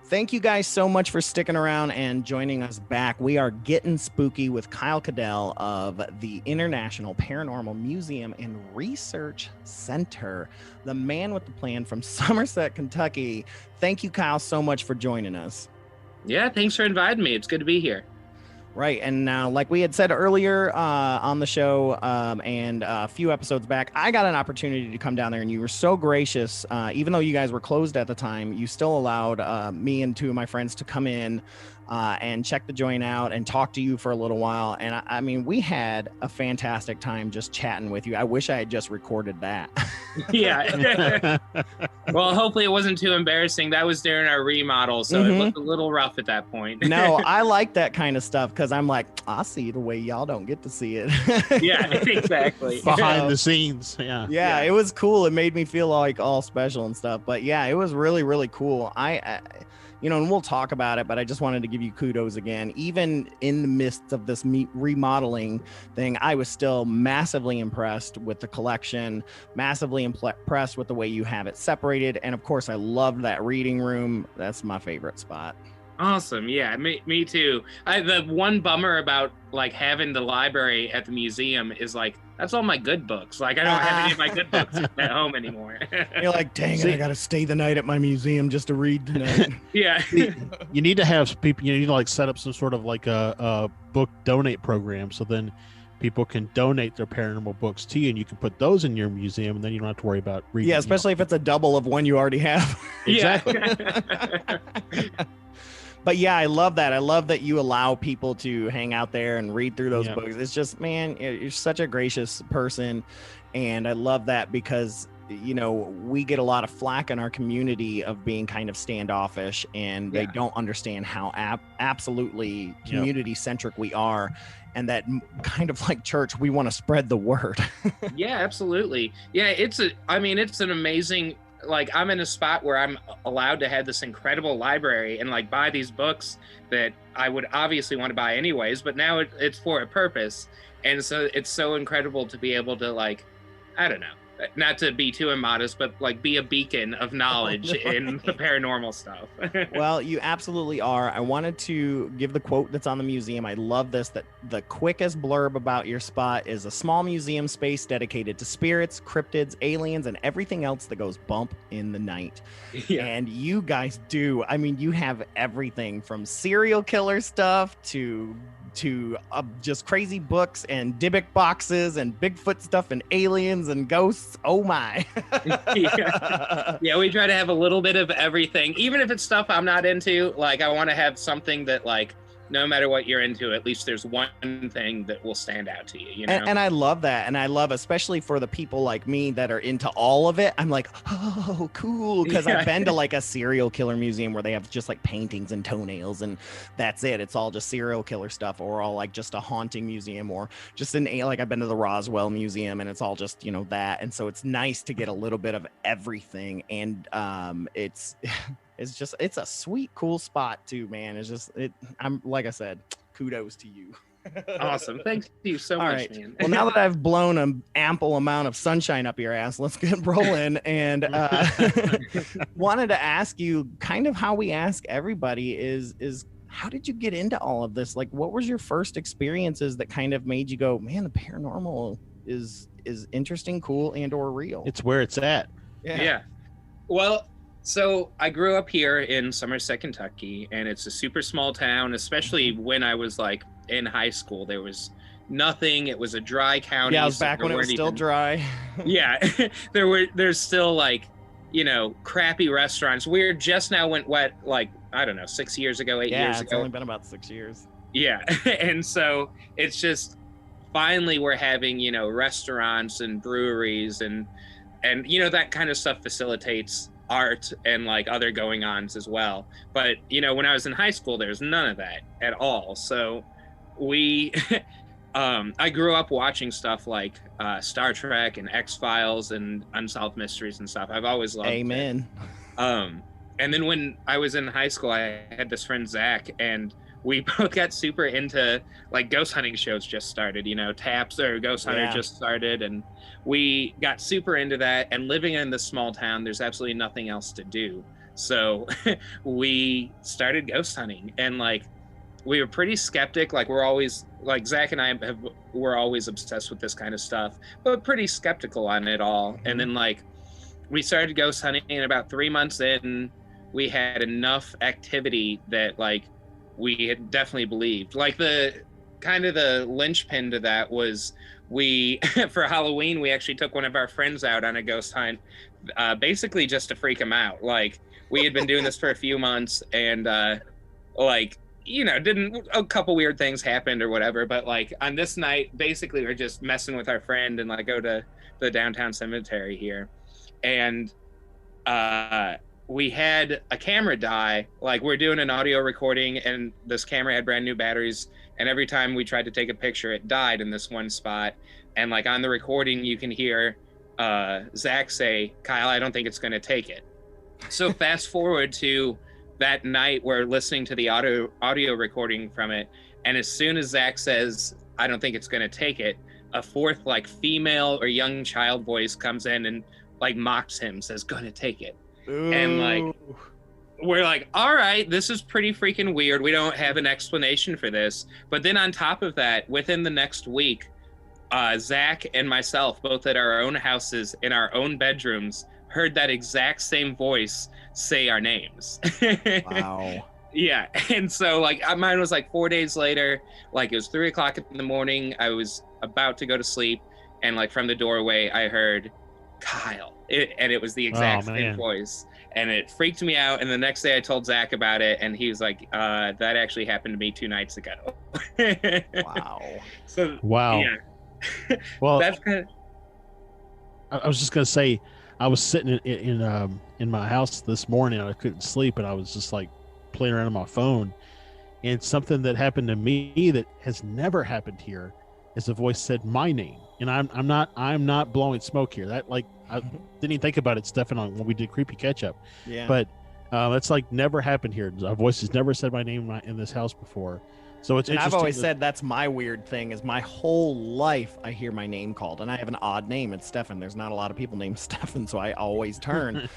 Thank you guys so much for sticking around and joining us back. We are getting spooky with Kyle Kadel of the International Paranormal Museum and Research Center, the man with the plan from Somerset, Kentucky. Thank you, Kyle, so much for joining us. Yeah, thanks for inviting me. It's good to be here. Right. And now, like we had said earlier on the show and a few episodes back, I got an opportunity to come down there and you were so gracious. Even though you guys were closed at the time, you still allowed me and 2 of my friends to come in and check the joint out and talk to you for a little while. And I mean, we had a fantastic time just chatting with you. I wish I had just recorded that. Yeah. Well, hopefully it wasn't too embarrassing. That was during our remodel, so it looked a little rough at that point. No, I like that kind of stuff because I'm like, I see the way y'all don't get to see it. Yeah, exactly. Behind the scenes. Yeah. It was cool. It made me feel like all special and stuff. But yeah, it was really, really cool. I and we'll talk about it, but I just wanted to give you kudos again. Even in the midst of this remodeling thing, I was still massively impressed with the collection, massively impressed with the way you have it separated. And of course, I loved that reading room. That's my favorite spot. Awesome. Yeah, me too. The one bummer about like having the library at the museum is like, that's all my good books. Like I don't have any of my good books at home anymore. You're like, dang it, I got to stay the night at my museum just to read tonight. Yeah. You need to have people, you need to like set up some sort of like a book donate program. So then people can donate their paranormal books to you and you can put those in your museum and then you don't have to worry about reading. Yeah, especially if it's a double of one you already have. Exactly. But yeah, I love that. I love that you allow people to hang out there and read through those books. It's just, man, you're such a gracious person. And I love that because, we get a lot of flack in our community of being kind of standoffish and they don't understand how absolutely community centric we are. And that kind of like church, we want to spread the word. Yeah, absolutely. Yeah, it's an amazing, like I'm in a spot where I'm allowed to have this incredible library and like buy these books that I would obviously want to buy anyways, but now it's for a purpose. And so it's so incredible to be able to like, I don't know, not to be too immodest, but like be a beacon of knowledge in the paranormal stuff. Well, you absolutely are. I wanted to give the quote that's on the museum. I love this, that the quickest blurb about your spot is a small museum space dedicated to spirits, cryptids, aliens, and everything else that goes bump in the night. Yeah. And you guys do. I mean, you have everything from serial killer stuff to just crazy books and Dybbuk boxes and Bigfoot stuff and aliens and ghosts. Oh my. Yeah, we try to have a little bit of everything, even if it's stuff I'm not into. Like I want to have something that like no matter what you're into, at least there's one thing that will stand out to you, And I love that. And I love, especially for the people like me that are into all of it, I'm like, oh, cool. Because I've been to like a serial killer museum where they have just like paintings and toenails and that's it. It's all just serial killer stuff, or all like just a haunting museum, or just like I've been to the Roswell Museum and it's all just, that. And so it's nice to get a little bit of everything. And it's a sweet, cool spot too, man. I'm like I said, kudos to you. Awesome. Thank you so much, man. Well, now that I've blown an ample amount of sunshine up your ass, let's get rolling. And wanted to ask you kind of how we ask everybody is how did you get into all of this? Like, what was your first experiences that kind of made you go, man, the paranormal is interesting, cool, and or real? It's where it's at. Yeah. Well, so I grew up here in Somerset, Kentucky, and it's a super small town, especially when I was like in high school. There was nothing. It was a dry county. Yeah, I was back when it was still dry. Yeah, there's still like, crappy restaurants. We just now went wet, like, I don't know, 6 years ago, 8 years ago. Yeah, it's only been about 6 years. Yeah, and so it's just finally we're having, restaurants and breweries and that kind of stuff facilitates art and like other going-ons as well. But when I was in high school, there's none of that at all. So I grew up watching stuff like Star Trek and X-Files and Unsolved Mysteries and stuff. I've always loved Amen. it. And then when I was in high school, I had this friend Zach, and we both got super into like ghost hunting shows just started, Taps or Ghost Hunter just started, and we got super into that. And living in this small town, there's absolutely nothing else to do. So we started ghost hunting, and like we were pretty skeptic. Like we're always like Zach and I were always obsessed with this kind of stuff, but pretty skeptical on it all. Mm-hmm. And then like we started ghost hunting, and about 3 months in, we had enough activity that like we had definitely believed. Like the linchpin to that was for Halloween, we actually took one of our friends out on a ghost hunt, basically just to freak him out. Like we had been doing this for a few months, and like didn't, a couple weird things happened or whatever, but like on this night, basically we're just messing with our friend and like go to the downtown cemetery here. And we had a camera die. Like we're doing an audio recording and this camera had brand new batteries. And every time we tried to take a picture, it died in this one spot. And like on the recording, you can hear Zach say, "Kyle, I don't think it's going to take it." So fast forward to that night, we're listening to the audio recording from it. And as soon as Zach says, "I don't think it's going to take it," a fourth like female or young child voice comes in and like mocks him, says, "Gonna take it." Ooh. And like, we're like, all right, this is pretty freaking weird. We don't have an explanation for this. But then on top of that, within the next week, Zach and myself, both at our own houses, in our own bedrooms, heard that exact same voice say our names. Wow. Yeah. And so like mine was like 4 days later, like it was 3 o'clock in the morning. I was about to go to sleep. And like from the doorway, I heard Kyle. And it was the exact same voice. And it freaked me out. And the next day I told Zach about it. And he was like, that actually happened to me 2 nights ago. Wow. So, wow. Yeah. Well, that's kind of... I was just going to say, I was sitting in my house this morning and I couldn't sleep. And I was just like playing around on my phone. And something that happened to me that has never happened here is a voice said my name. And I'm not blowing smoke here. That like, I didn't even think about it, Stefan, when we did Creepy Catch Up. Yeah. But that's like never happened here. A voice has never said my name in this house before. So it's interesting. I've always said that's my weird thing is my whole life I hear my name called, and I have an odd name. It's Stefan. There's not a lot of people named Stefan, so I always turn.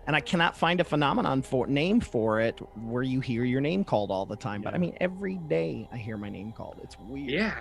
And I cannot find a phenomenon name for it where you hear your name called all the time. Yeah. But I mean, every day I hear my name called. It's weird. Yeah.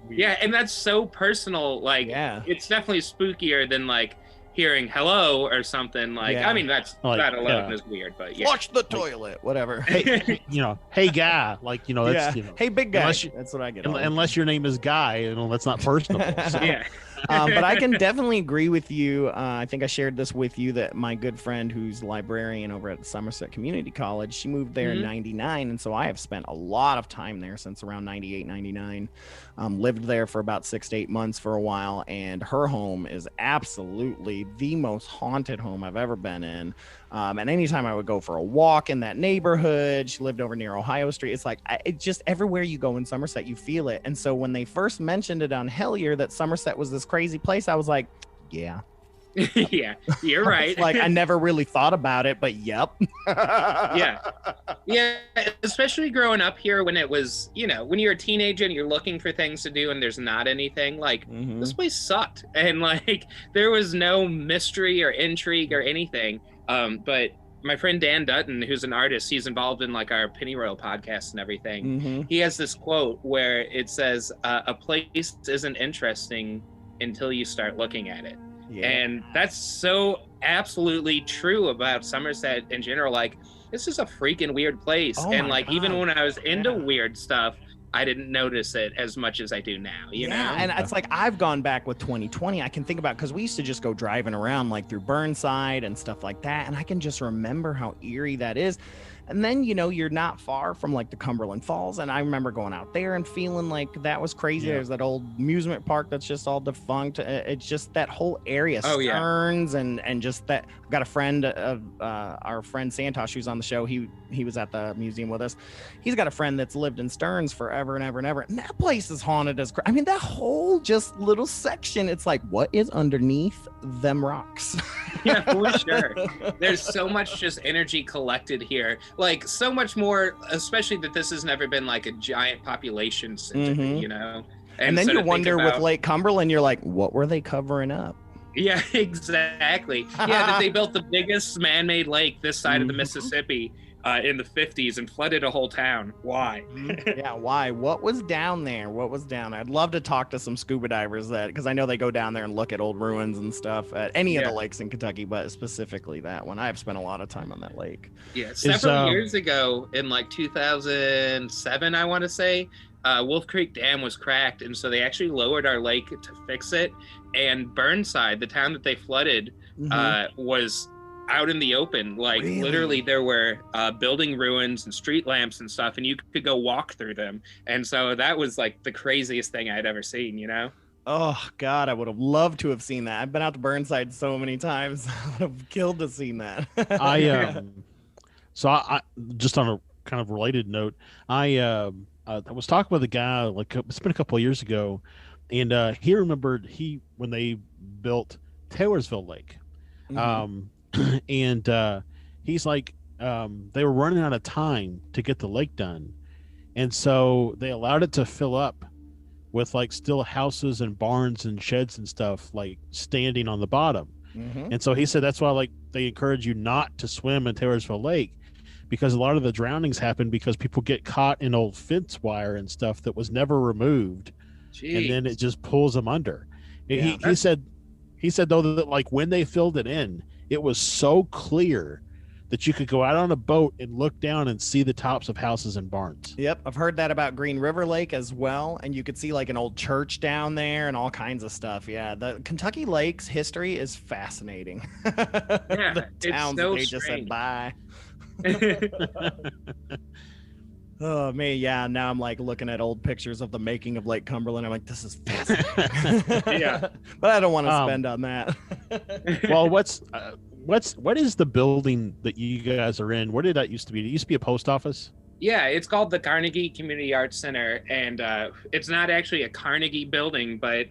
Weird. Yeah, and that's so personal. Like, it's definitely spookier than like hearing hello or something. Like, I mean, that alone is weird, but yeah. Flush the toilet, whatever. Hey, hey guy, like, that's, hey big guy. That's what I get. Unless your name is Guy, that's not personal. So. Yeah. But I can definitely agree with you. I think I shared this with you that my good friend who's librarian over at Somerset Community College, she moved there in 99. And so I have spent a lot of time there since around 98, 99. Lived there for about 6 to 8 months for a while. And her home is absolutely the most haunted home I've ever been in. And anytime I would go for a walk in that neighborhood, she lived over near Ohio Street. It's like, it just everywhere you go in Somerset, you feel it. And so when they first mentioned it on Hellier that Somerset was this crazy place, I was like, yeah. Yeah, you're right. Like, I never really thought about it, but yep. Yeah, especially growing up here when it was, when you're a teenager and you're looking for things to do and there's not anything, like, this place sucked. And like, there was no mystery or intrigue or anything. But my friend Dan Dutton, who's an artist, he's involved in like our Pennyroyal podcast and everything. He has this quote where it says, a place isn't interesting until you start looking at it. Yeah. And that's so absolutely true about Somerset in general. Like, this is a freaking weird place. And like, God. Even when I was into weird stuff, I didn't notice it as much as I do now, you know? And it's like, I've gone back with 2020. I can think about, because we used to just go driving around like through Burnside and stuff like that. And I can just remember how eerie that is. And then, you're not far from like the Cumberland Falls. And I remember going out there and feeling like that was crazy. Yeah. There's that old amusement park that's just all defunct. It's just that whole area, Stearns and just that. I've got a friend of our friend Santosh, who's on the show. He was at the museum with us. He's got a friend that's lived in Stearns forever and ever and ever. And that place is haunted as I mean, that whole just little section, it's like, what is underneath them rocks? Yeah, for sure. There's so much just energy collected here. Like, so much more, especially that this has never been like a giant population center, And then you wonder with Lake Cumberland, you're like, what were they covering up? Yeah, exactly. Yeah, that they built the biggest man-made lake this side of the Mississippi in the 50s and flooded a whole town. Why? Yeah, why? What was down there? I'd love to talk to some scuba divers because I know they go down there and look at old ruins and stuff at any of the lakes in Kentucky, but specifically that one. I've spent a lot of time on that lake. Yeah, several years ago in like 2007, I want to say, Wolf Creek Dam was cracked, and so they actually lowered our lake to fix it. And Burnside, the town that they flooded, was, out in the open. Like Really? literally there were building ruins and street lamps and stuff, and you could go walk through them. And so that was like the craziest thing I'd ever seen, you know? Oh God, I would have loved to have seen that. I've been out to Burnside so many times. I would have killed to have seen that. I just on a kind of related note, I was talking with a guy, like it's been a couple of years ago, and he remembered when they built Taylorsville Lake, and he's like, they were running out of time to get the lake done, and so they allowed it to fill up with like still houses and barns and sheds and stuff like standing on the bottom. And so he said that's why like they encourage you not to swim in Taylorsville Lake, because a lot of the drownings happen because people get caught in old fence wire and stuff that was never removed. Jeez. And then it just pulls them under. Yeah. He said though that like when they filled it in, it was so clear that you could go out on a boat and look down and see the tops of houses and barns. Yep, I've heard that about Green River Lake as well, and you could see like an old church down there and all kinds of stuff. Yeah, the Kentucky Lakes history is fascinating. Yeah, the it's towns so that they just said strange. bye. Oh man, yeah. Now I'm like looking at old pictures of the making of Lake Cumberland. I'm like, this is fascinating. Yeah. But I don't want to spend on that. Well, what is the building that you guys are in? Where did that used to be? It used to be a post office. Yeah, it's called the Carnegie Community Arts Center, and it's not actually a Carnegie building, but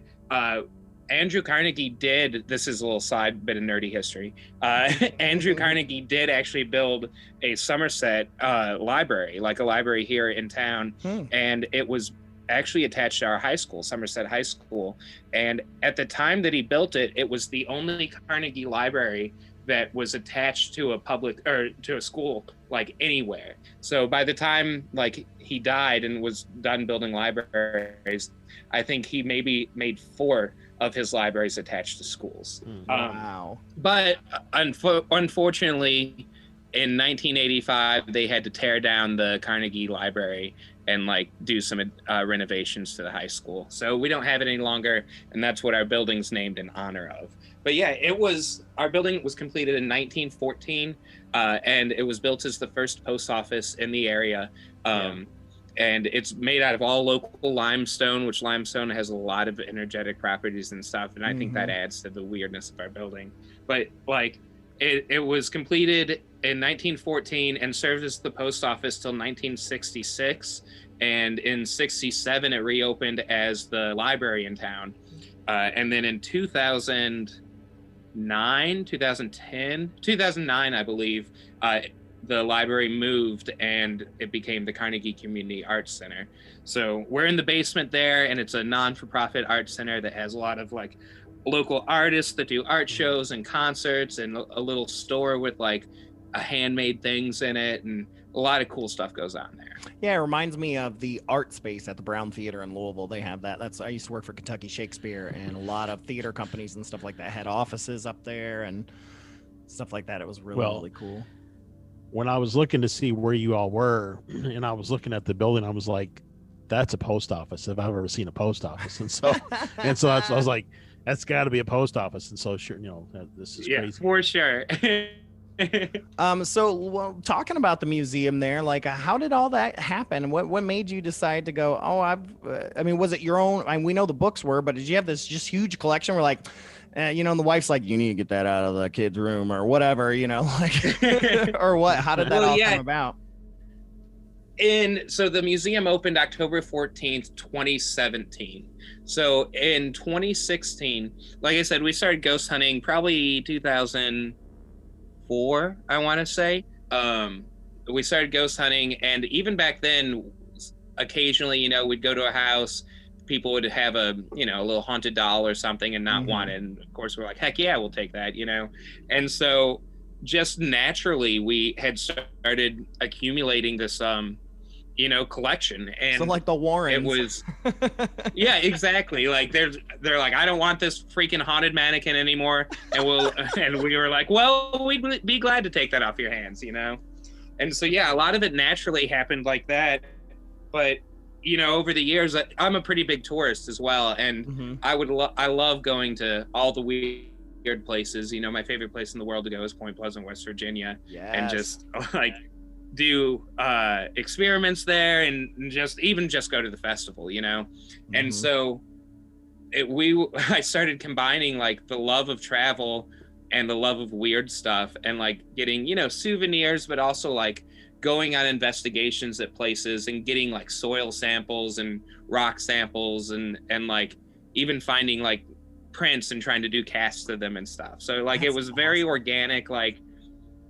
Andrew Carnegie did, this is a little side bit of nerdy history, Andrew Carnegie did actually build a Somerset library, like a library here in town, and it was actually attached to our high school, Somerset High School, and at the time that he built it, it was the only Carnegie library that was attached to a public, or to a school, like anywhere. So by the time like he died and was done building libraries, I think he maybe made 4 of his libraries attached to schools. Wow. But unfortunately, in 1985, they had to tear down the Carnegie Library and like do some renovations to the high school. So we don't have it any longer, and that's what our building's named in honor of. But yeah, our building was completed in 1914, and it was built as the first post office in the area. And it's made out of all local limestone, which limestone has a lot of energetic properties and stuff. And I think that adds to the weirdness of our building. But like it was completed in 1914 and served as the post office till 1966. And in 67, it reopened as the library in town. And then in 2009, I believe, the library moved and it became the Carnegie Community Arts Center. So we're in the basement there, and it's a non-for-profit art center that has a lot of like local artists that do art shows and concerts, and a little store with like a handmade things in it, and a lot of cool stuff goes on there. Yeah, it reminds me of the art space at the Brown Theater in Louisville. They have that. I used to work for Kentucky Shakespeare, and a lot of theater companies and stuff like that had offices up there and stuff like that. It was really cool. When I was looking to see where you all were, and I was looking at the building, I was like, that's a post office if I've ever seen a post office. And so I was like, that's got to be a post office. And so sure, this is crazy. For sure. So talking about the museum there, like how did all that happen? What made you decide to go, was it your own? We know the books were, but did you have this just huge collection where like, and the wife's like, you need to get that out of the kid's room or whatever, like, or what? How did that all come about? So the museum opened October 14th, 2017. So in 2016, like I said, we started ghost hunting probably 2004, I want to say. We started ghost hunting, and even back then, occasionally, we'd go to a house, people would have a little haunted doll or something and not want it, and of course we're like, heck yeah, we'll take that, and so just naturally we had started accumulating this collection. And so like the Warrens, it was yeah, exactly, like they're like, I don't want this freaking haunted mannequin anymore, and we were like, well, we'd be glad to take that off your hands, and so yeah, a lot of it naturally happened like that. But over the years, I'm a pretty big tourist as well, and I love going to all the weird weird places. You know, my favorite place in the world to go is Point Pleasant, West Virginia. Yes. And just like do experiments there, and just go to the festival, you know. And so I started combining like the love of travel and the love of weird stuff, and like getting, you know, souvenirs, but also like going on investigations at places and getting like soil samples and rock samples, and like even finding like prints and trying to do casts of them and stuff. So like it was very organic, like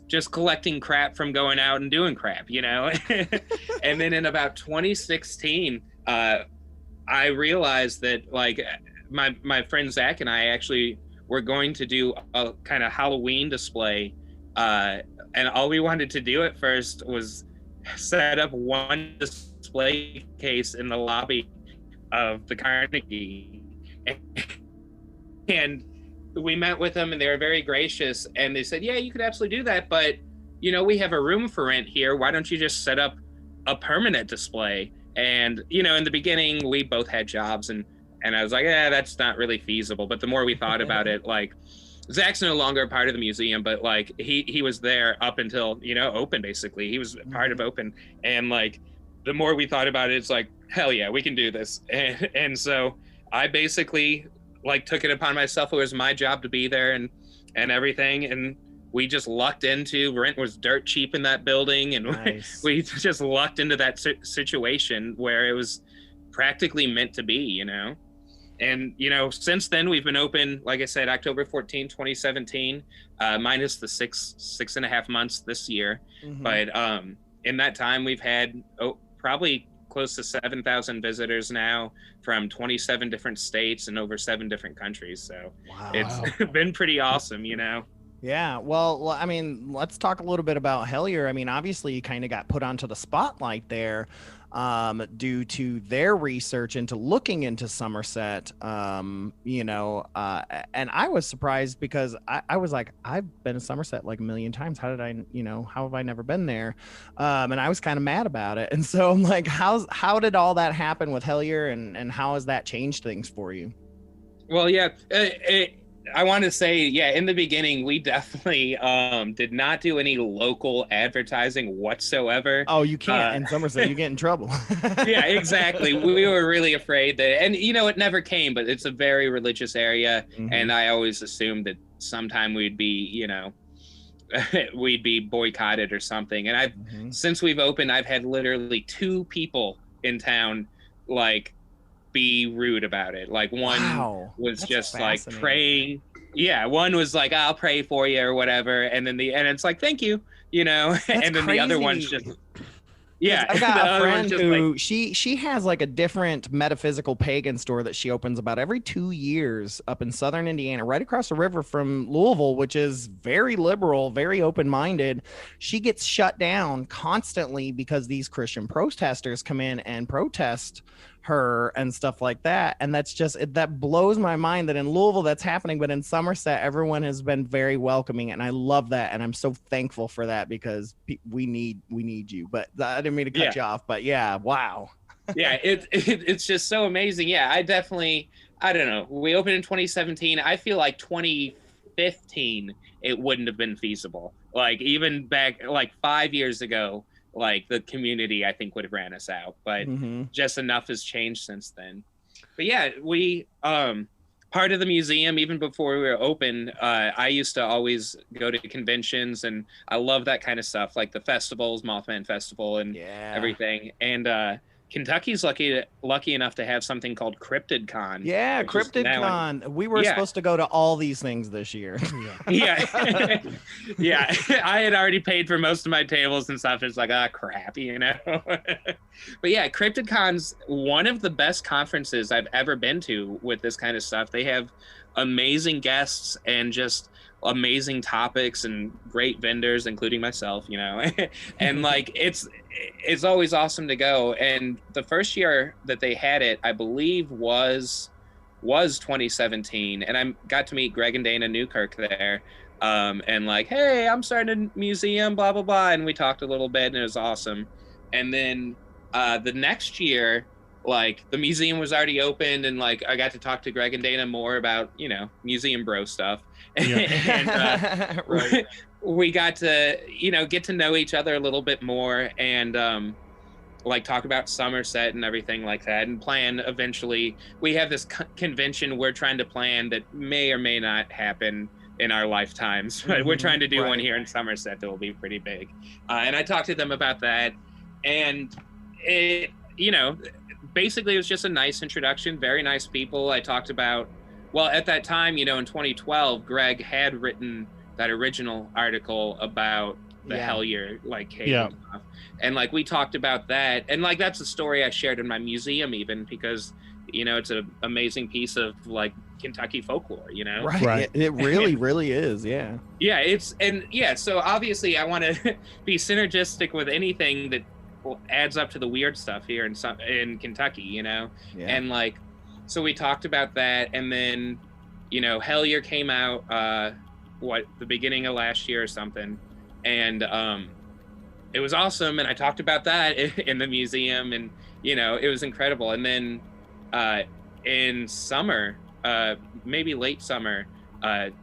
just collecting crap from going out and doing crap, you know. And then in about 2016, I realized that like my friend Zach and I actually were going to do a kind of Halloween display, and all we wanted to do at first was set up one display case in the lobby of the Carnegie. And we met with them, and they were very gracious, and they said, yeah, you could absolutely do that, but you know, we have a room for rent here. Why don't you just set up a permanent display? And you know, in the beginning we both had jobs, and I was like, that's not really feasible. But the more we thought about it, like Zach's no longer a part of the museum, but like he was there up until, you know, open. Basically, he was part of open, and like the more we thought about it, it's like, hell yeah, we can do this. And so I basically like took it upon myself. It was my job to be there and everything, and we just lucked into, rent was dirt cheap in that building, and nice. we just lucked into that situation where it was practically meant to be, you know. And, you know, since then we've been open, like I said, October 14, 2017, minus the six and a half months this year. But in that time, we've had probably close to 7,000 visitors now from 27 different states and over 7 different countries. So it's been pretty awesome, you know. Yeah, well, I mean, let's talk a little bit about Hellier. I mean, obviously you kind of got put onto the spotlight there due to their research into looking into Somerset, you know, and I was surprised because I was like, I've been to Somerset like a million times. How did I, you know, how have I never been there? And I was kind of mad about it. And so I'm like, how did all that happen with Hellier, and how has that changed things for you? Well, yeah, I want to say, yeah, in the beginning, we definitely did not do any local advertising whatsoever. Oh, you can't. In Somerset, you get in trouble. Yeah, exactly. We were really afraid that, and you know, it never came, but it's a very religious area. And I always assumed that sometime we'd be, you know, we'd be boycotted or something. And I've, since we've opened, I've had literally 2 people in town, like, be rude about it. Like one was just like praying. Yeah, one was like, I'll pray for you or whatever, and then it's like, thank you, you know. And then the other one's just I've got a friend who like, she has like a different metaphysical pagan store that she opens about every 2 years up in southern Indiana, right across the river from Louisville, which is very liberal, very open-minded. She gets shut down constantly because these Christian protesters come in and protest her and stuff like that. And that's just, that blows my mind that in Louisville that's happening, but in Somerset everyone has been very welcoming, and I love that, and I'm so thankful for that, because we need you. But I didn't mean to cut you off, but yeah, wow. Yeah, it's just so amazing. Yeah, I don't know, we opened in 2017. I feel like 2015 it wouldn't have been feasible. Like even back like 5 years ago, like the community I think would have ran us out, but just enough has changed since then. But yeah, we part of the museum, even before we were open, I used to always go to conventions, and I love that kind of stuff, like the festivals, Mothman Festival and everything. And Kentucky's lucky enough to have something called Cryptid Con. Yeah, Cryptid Con. We were supposed to go to all these things this year. Yeah. Yeah. I had already paid for most of my tables and stuff. It's like, crap, you know. But yeah, Cryptid Con's one of the best conferences I've ever been to with this kind of stuff. They have amazing guests and just amazing topics and great vendors, including myself, you know. And like it's always awesome to go. And the first year that they had it, I believe was 2017, and I got to meet Greg and Dana Newkirk there, and like, hey, I'm starting a museum, blah blah blah, and we talked a little bit, and it was awesome. And then the next year like the museum was already opened, and like I got to talk to Greg and Dana more about, you know, museum bro stuff. And Right. we got to, you know, get to know each other a little bit more, and like talk about Somerset and everything like that, and plan eventually. We have this convention we're trying to plan that may or may not happen in our lifetimes, but we're trying to do one here in Somerset that will be pretty big. And I talked to them about that, and it, you know, basically it was just a nice introduction, very nice people. I talked about, well, at that time, you know, in 2012, Greg had written that original article about the Hellier, like, cave and stuff. And like we talked about that, and like that's a story I shared in my museum, even because, you know, it's an amazing piece of like Kentucky folklore, you know. Right. It really really is. Yeah So obviously I want to be synergistic with anything that adds up to the weird stuff here in Kentucky, you know. And like, so we talked about that, and then, you know, Hellier came out the beginning of last year or something, and it was awesome, and I talked about that in the museum, and, you know, it was incredible. And then in summer, maybe late summer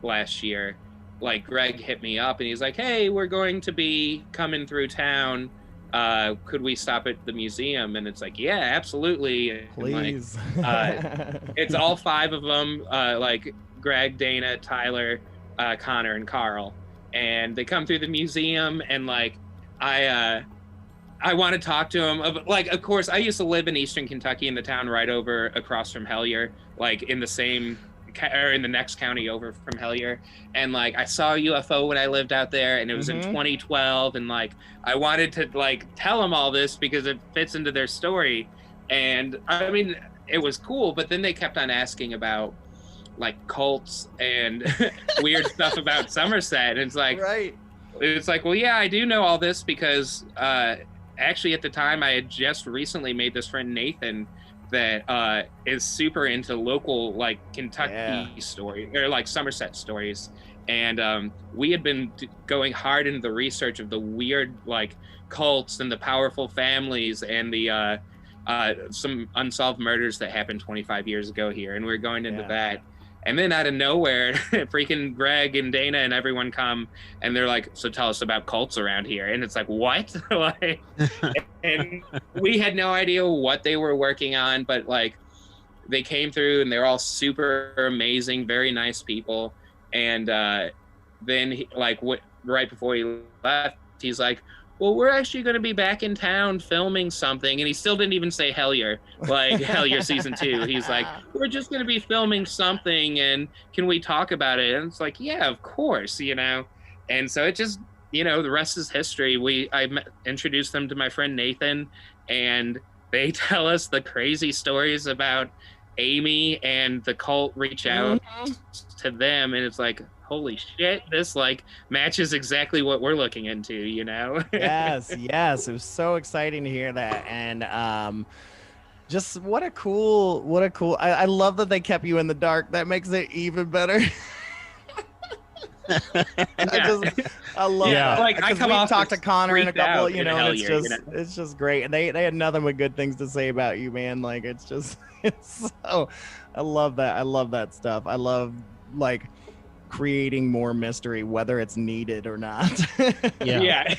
last year, like Greg hit me up and he's like, hey, we're going to be coming through town, could we stop at the museum? And it's like, yeah, absolutely. Please. Like, it's all 5 of them, like Greg, Dana, Tyler, Connor, and Carl, and they come through the museum, and like I want to talk to him. Like, of course, I used to live in Eastern Kentucky in the town right over across from Hellier, like in the same or in the next county over from Hellier. And like I saw a UFO when I lived out there, and it was in 2012, and like I wanted to like tell them all this because it fits into their story. And I mean, it was cool, but then they kept on asking about like cults and weird stuff about Somerset, and it's like, well, yeah, I do know all this because actually at the time I had just recently made this friend Nathan that is super into local like Kentucky story, or like Somerset stories, and we had been going hard into the research of the weird like cults and the powerful families and the some unsolved murders that happened 25 years ago here, and we were going into that. And then out of nowhere, freaking Greg and Dana and everyone come, and they're like, so tell us about cults around here. And it's like, what? Like, and we had no idea what they were working on, but like they came through and they're all super amazing, very nice people. And then he, like right before he left, he's like, well, we're actually going to be back in town filming something. And he still didn't even say Hellier, like Hellier season 2. He's like, we're just going to be filming something, and can we talk about it? And it's like, yeah, of course, you know. And so it just, you know, the rest is history. I introduced them to my friend Nathan, and they tell us the crazy stories about Amy, and the cult reach out to them, and it's like, holy shit, this like matches exactly what we're looking into, you know. Yes, it was so exciting to hear that. And just what a cool I love that they kept you in the dark. That makes it even better. I love that. Like I come off, talked to Connor and a couple, you know, and Hellier, it's just great. And they had nothing but good things to say about you, man. Like it's so, I love that stuff. I love like creating more mystery, whether it's needed or not. Yeah.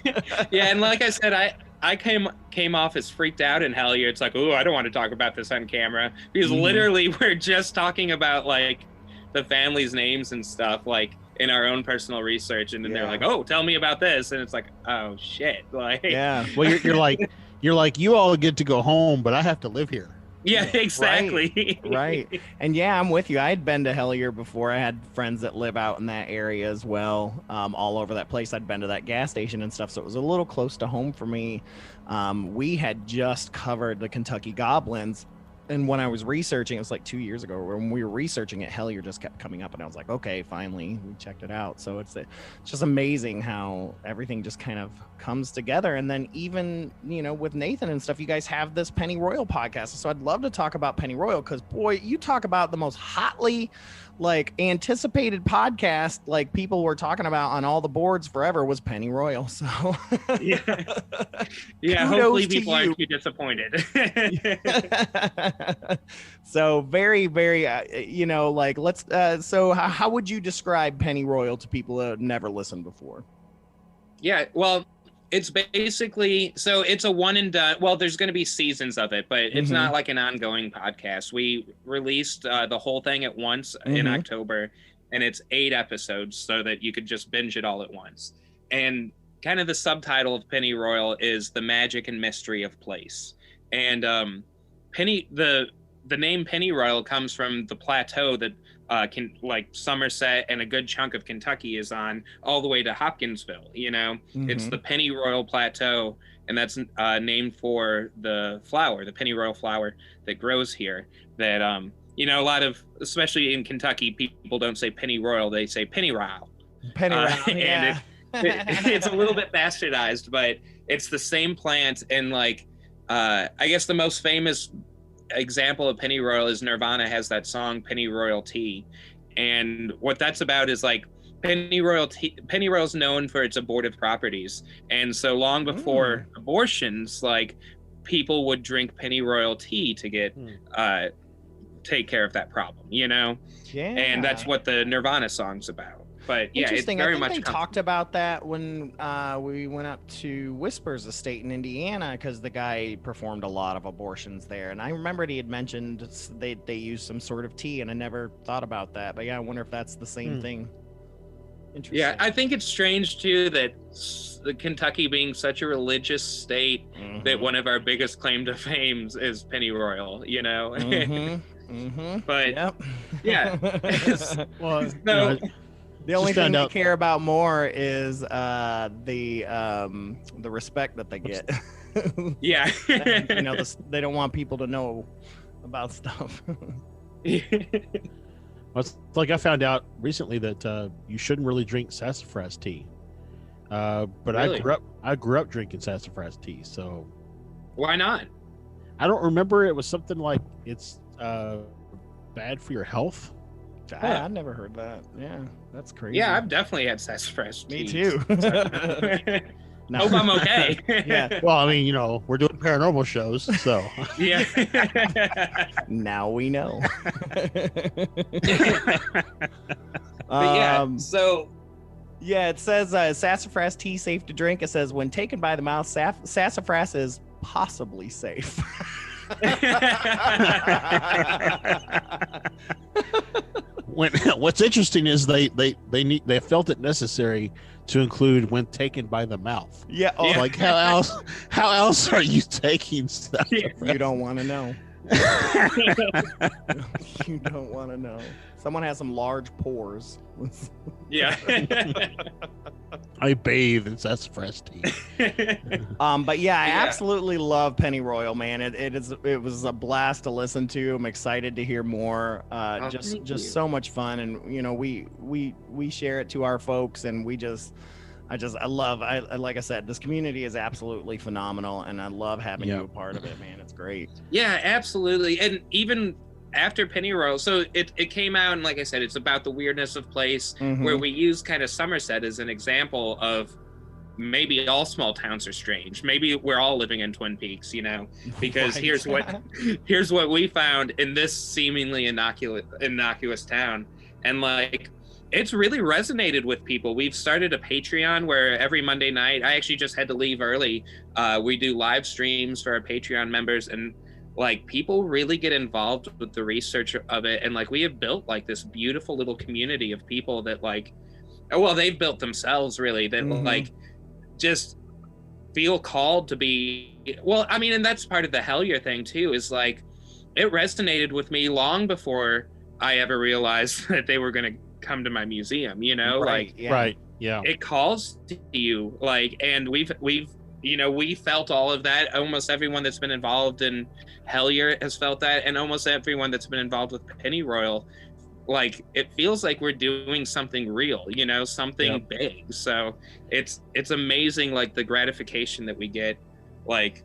And like I said, I came off as freaked out in Hellier. It's like, oh, I don't want to talk about this on camera, because literally we're just talking about like the family's names and stuff, like in our own personal research, and then they're like, oh, tell me about this, and it's like, oh shit, like, well, you're like you all get to go home, but I have to live here. Yeah, exactly. Right. And yeah, I'm with you. I had been to Hellier before. I had friends that live out in that area as well, all over that place. I'd been to that gas station and stuff, so it was a little close to home for me. We had just covered the Kentucky Goblins and when I was researching, it was like 2 years ago when we were researching it, Hellier just kept coming up, and I was like, okay, finally we checked it out. So it's just amazing how everything just kind of comes together. And then even, you know, with Nathan and stuff, you guys have this Pennyroyal podcast. So I'd love to talk about Pennyroyal, because boy, you talk about the most hotly like anticipated podcast, like people were talking about on all the boards forever, was Pennyroyal. So yeah, hopefully people aren't too disappointed. So very, very, you know, like let's so how would you describe Pennyroyal to people that have never listened before? Yeah, well, it's basically, so it's a one and done. Well, there's going to be seasons of it, but it's not like an ongoing podcast. We released the whole thing at once in October, and it's 8 episodes so that you could just binge it all at once. And kind of the subtitle of Pennyroyal is The Magic and Mystery of Place. And the name Pennyroyal comes from the plateau that like Somerset and a good chunk of Kentucky is on, all the way to Hopkinsville. You know, it's the Pennyroyal Plateau, and that's named for the flower, the pennyroyal flower that grows here. That you know, a lot of, especially in Kentucky, people don't say pennyroyal, they say pennyroyal. Pennyroyal, yeah. And it's a little bit bastardized, but it's the same plant. And like, I guess the most famous example of pennyroyal is Nirvana has that song Pennyroyal Tea, and what that's about is like Pennyroyal's known for its abortive properties, and so long before abortions, like people would drink pennyroyal tea to get take care of that problem, you know. And that's what the Nirvana song's about. But yeah, it's very I think much they talked about that when we went up to Whisper's estate in Indiana, because the guy performed a lot of abortions there, and I remembered he had mentioned they used some sort of tea, and I never thought about that. But yeah, I wonder if that's the same thing. Interesting. Yeah, I think it's strange too that the Kentucky being such a religious state, that one of our biggest claim to fame is pennyroyal, you know. But yeah, Well, so, the only thing they care about more is the respect that they get. yeah. You know, they don't want people to know about stuff. Well, it's like I found out recently that you shouldn't really drink sassafras tea. But Really? I grew up drinking sassafras tea, so Why not? I don't remember. It was something like it's bad for your health. I've never heard that. Yeah, that's crazy. Yeah, I've definitely had sassafras tea. Me too. No. Hope I'm okay. Yeah. Well, I mean, you know, we're doing paranormal shows, so Yeah. Now we know. But yeah, so yeah, it says sassafras tea safe to drink. It says when taken by the mouth, sassafras is possibly safe. What's interesting is they felt it necessary to include when taken by the mouth. Yeah. Oh, Like how else are you taking stuff? you don't want to know. You don't want to know. Someone has some large pores. yeah. I bathe in sassafras tea. But yeah, I Yeah. absolutely love Pennyroyal, man. It was a blast to listen to. I'm excited to hear more. thank you. Just so much fun, and you know, we share it to our folks, and I love, like I said, this community is absolutely phenomenal, and I love having you a part of it, man. It's great. Yeah, absolutely. And even after Pennyroyal, so it came out, and like I said, it's about the weirdness of place, where we use kind of Somerset as an example of maybe all small towns are strange. Maybe we're all living in Twin Peaks, you know, because Right. here's what we found in this seemingly innocuous town. And like, it's really resonated with people. We've started a Patreon where every Monday night, I actually just had to leave early. We do live streams for our Patreon members, and like people really get involved with the research of it. And like, we have built like this beautiful little community of people that like, well, they've built themselves really, that like just feel called to be, well, I mean, and that's part of the Hellier thing too, is like, it resonated with me long before I ever realized that they were going to come to my museum, you know, Right, like, yeah. Right. Yeah. it calls to you, like, and we've we felt all of that. Almost everyone that's been involved in Hellier has felt that, and almost everyone that's been involved with Pennyroyal, like, it feels like we're doing something real, something big. So it's amazing, like, the gratification that we get. Like,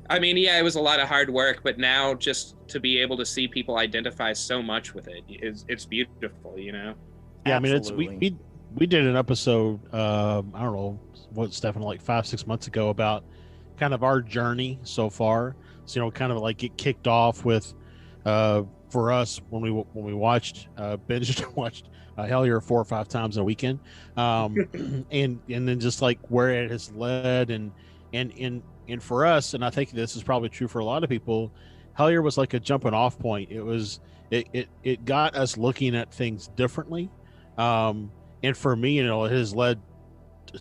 I mean, yeah, it was a lot of hard work, but now just to be able to see people identify so much with it, it's beautiful, Yeah, Absolutely. I mean, we did an episode, I don't know what, Stefan, like 5-6 months ago, about kind of our journey so far. So, kind of like it kicked off with, for us, when we watched, watched Hellier 4 or 5 times in a weekend, and then just like where it has led, and for us, and I think this is probably true for a lot of people, Hellier was like a jumping off point. It got us looking at things differently. And for me, it has led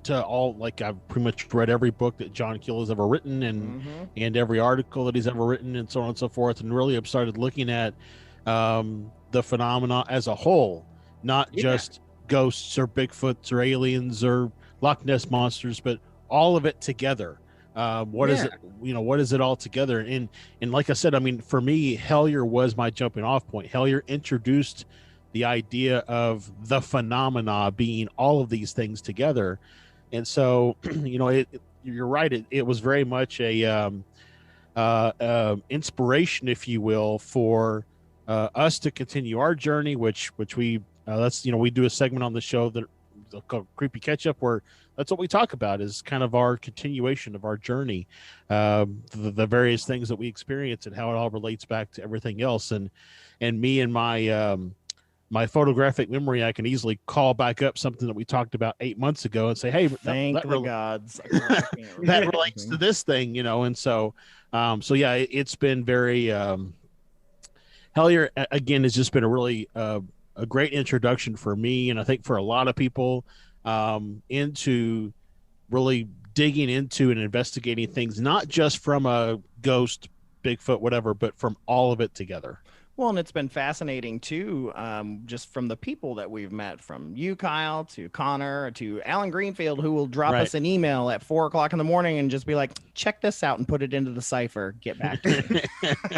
to all, like, I've pretty much read every book that John Keel has ever written, and every article that he's ever written, and so on and so forth. And really have started looking at the phenomena as a whole, not just ghosts or Bigfoots or aliens or Loch Ness monsters, but all of it together. What is it, what is it all together? And like I said, I mean, for me, Hellier was my jumping off point. Hellier introduced the idea of the phenomena being all of these things together. And so, you're right. It was very much a inspiration, if you will, for us to continue our journey, which we we do a segment on the show that called Creepy Catch Up, where that's what we talk about, is kind of our continuation of our journey, the various things that we experience and how it all relates back to everything else. And me and my photographic memory, I can easily call back up something that we talked about 8 months ago and say, hey, thank the gods. That relates to this thing, and so yeah, it's been very Hellier, again, has just been a really a great introduction for me, and I think for a lot of people, into really digging into and investigating things, not just from a ghost, Bigfoot, whatever, but from all of it together. Well, and it's been fascinating too, just from the people that we've met, from you, Kyle, to Connor, to Alan Greenfield, who will drop us an email at 4:00 in the morning and just be like, check this out and put it into the cipher. Get back to me.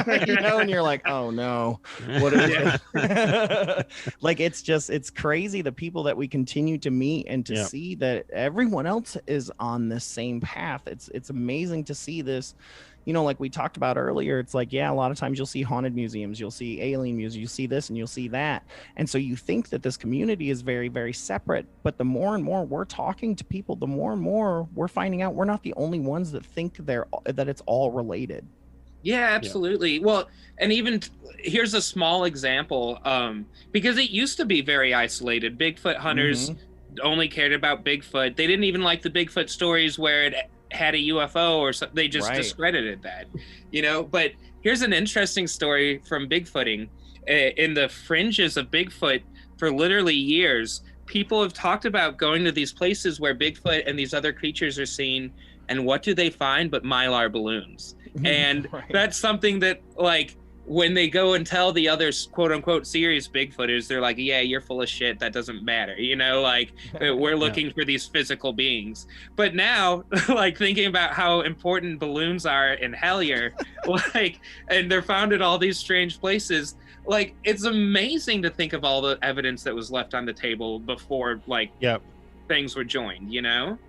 And you're like, oh no, what is it? Like, it's crazy, the people that we continue to meet and to see that everyone else is on this same path. It's amazing to see this. Like we talked about earlier, it's like, a lot of times you'll see haunted museums, you'll see alien museums, you'll see this and you'll see that. And so you think that this community is very, very separate. But the more and more we're talking to people, the more and more we're finding out we're not the only ones that think that it's all related. Yeah, absolutely. Well, and even here's a small example, because it used to be very isolated. Bigfoot hunters only cared about Bigfoot. They didn't even like the Bigfoot stories where it had a UFO or something. They just discredited that, but here's an interesting story from Bigfooting. In the fringes of Bigfoot, for literally years, people have talked about going to these places where Bigfoot and these other creatures are seen, and what do they find but Mylar balloons? And that's something that, like, when they go and tell the other quote unquote serious Bigfooters, they're like, yeah, you're full of shit. That doesn't matter. Like, we're looking for these physical beings. But now, like, thinking about how important balloons are in Hellier, like, and they're found at all these strange places. Like, it's amazing to think of all the evidence that was left on the table before, like, things were joined,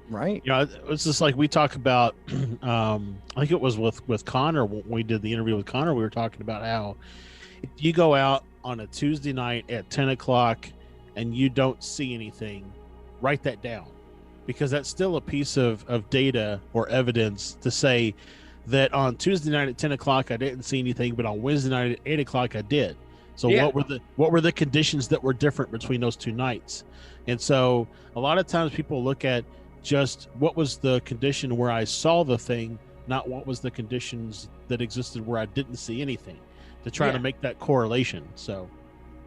Right. It's just like we talk about, I think it was with Connor, when we did the interview with Connor, we were talking about how if you go out on a Tuesday night at 10 o'clock and you don't see anything, write that down, because that's still a piece of data or evidence to say that on Tuesday night at 10 o'clock, I didn't see anything, but on Wednesday night at 8 o'clock, I did. So what were the conditions that were different between those two nights? And so a lot of times people look at just what was the condition where I saw the thing, not what was the conditions that existed where I didn't see anything, to try to make that correlation. So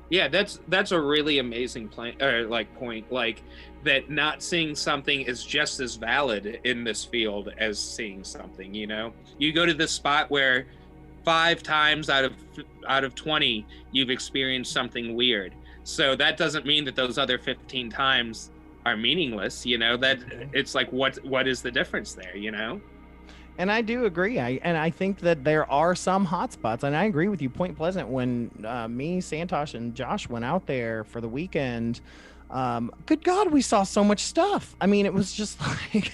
that's a really amazing point, like, that not seeing something is just as valid in this field as seeing something. You go to this spot where 5 times out of 20 you've experienced something weird. So that doesn't mean that those other 15 times are meaningless, that it's like, what is the difference there, And I do agree. I think that there are some hot spots, and I agree with you. Point Pleasant, when me, Santosh, and Josh went out there for the weekend, good God, we saw so much stuff. I mean, it was just like,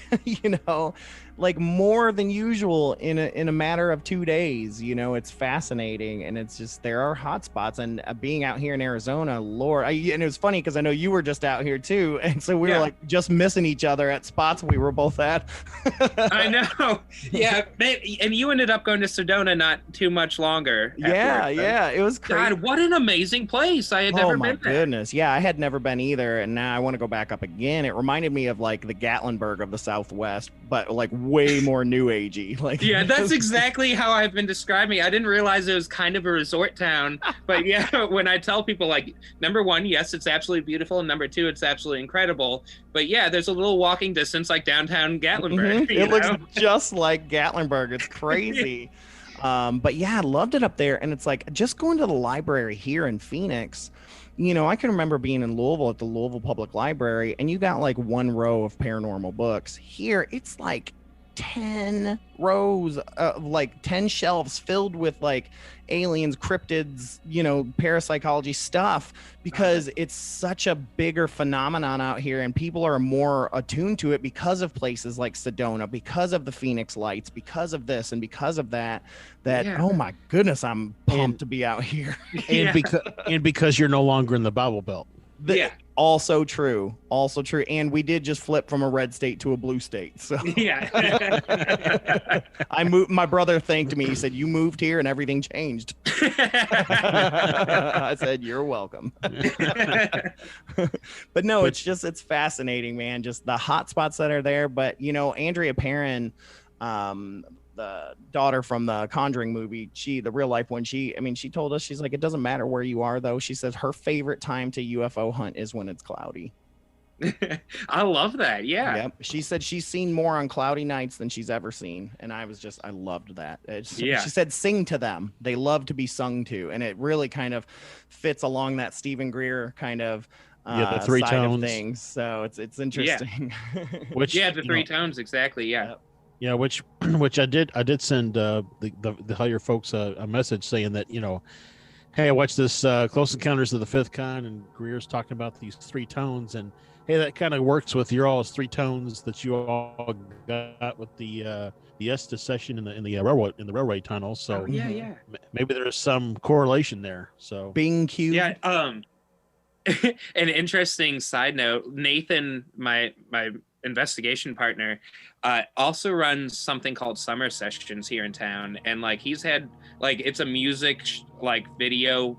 like more than usual in a matter of 2 days. It's fascinating, and it's just, there are hot spots. And being out here in Arizona, Lord, and it was funny because I know you were just out here too, and so we were like just missing each other at spots we were both at. I know. Yeah, and you ended up going to Sedona not too much longer. Yeah, it was crazy. God, what an amazing place! I had never been there. Oh my goodness, yeah, I had never been either, and now I want to go back up again. It reminded me of like the Gatlinburg of the Southwest, but like way more new agey. Like, yeah, that's exactly how I've been describing. I didn't realize it was kind of a resort town, but yeah, when I tell people, like, number one, yes, it's absolutely beautiful, and number two, it's absolutely incredible. But yeah, there's a little walking distance like downtown Gatlinburg. It looks just like Gatlinburg. It's crazy. But yeah, I loved it up there. And it's like just going to the library here in Phoenix. I can remember being in Louisville at the Louisville Public Library, and you got like one row of paranormal books. Here, it's like 10 rows, like 10 shelves filled with like aliens, cryptids, parapsychology stuff, because it's such a bigger phenomenon out here, and people are more attuned to it because of places like Sedona, because of the Phoenix Lights, because of this and because of that. Oh my goodness, I'm pumped to be out here. And because you're no longer in the Bible Belt. Also true. And we did just flip from a red state to a blue state. So yeah. I moved. My brother thanked me. He said, "You moved here and everything changed." I said, "You're welcome." But no, it's fascinating, man. Just the hot spots that are there. But Andrea Perrin, the daughter from the Conjuring movie, the real life one, she told us, she's like, it doesn't matter where you are though. She says her favorite time to UFO hunt is when it's cloudy. I love that. Yeah. Yep. She said she's seen more on cloudy nights than she's ever seen. And I loved that. She said sing to them. They love to be sung to. And it really kind of fits along that Stephen Greer kind of the three side tones of things. So it's interesting. Yeah. The three tones. Exactly. Yeah. Yep. Yeah, which I did send the Hellier folks a message saying that, hey, I watched this Close Encounters of the Fifth Kind, and Greer's talking about these three tones, and hey, that kind of works with your all's three tones that you all got with the Estes session in the railway tunnel. So maybe there's some correlation there. So Bing Q. Yeah. An interesting side note, Nathan, my investigation partner, also runs something called Summer Sessions here in town, and like he's had like it's a music video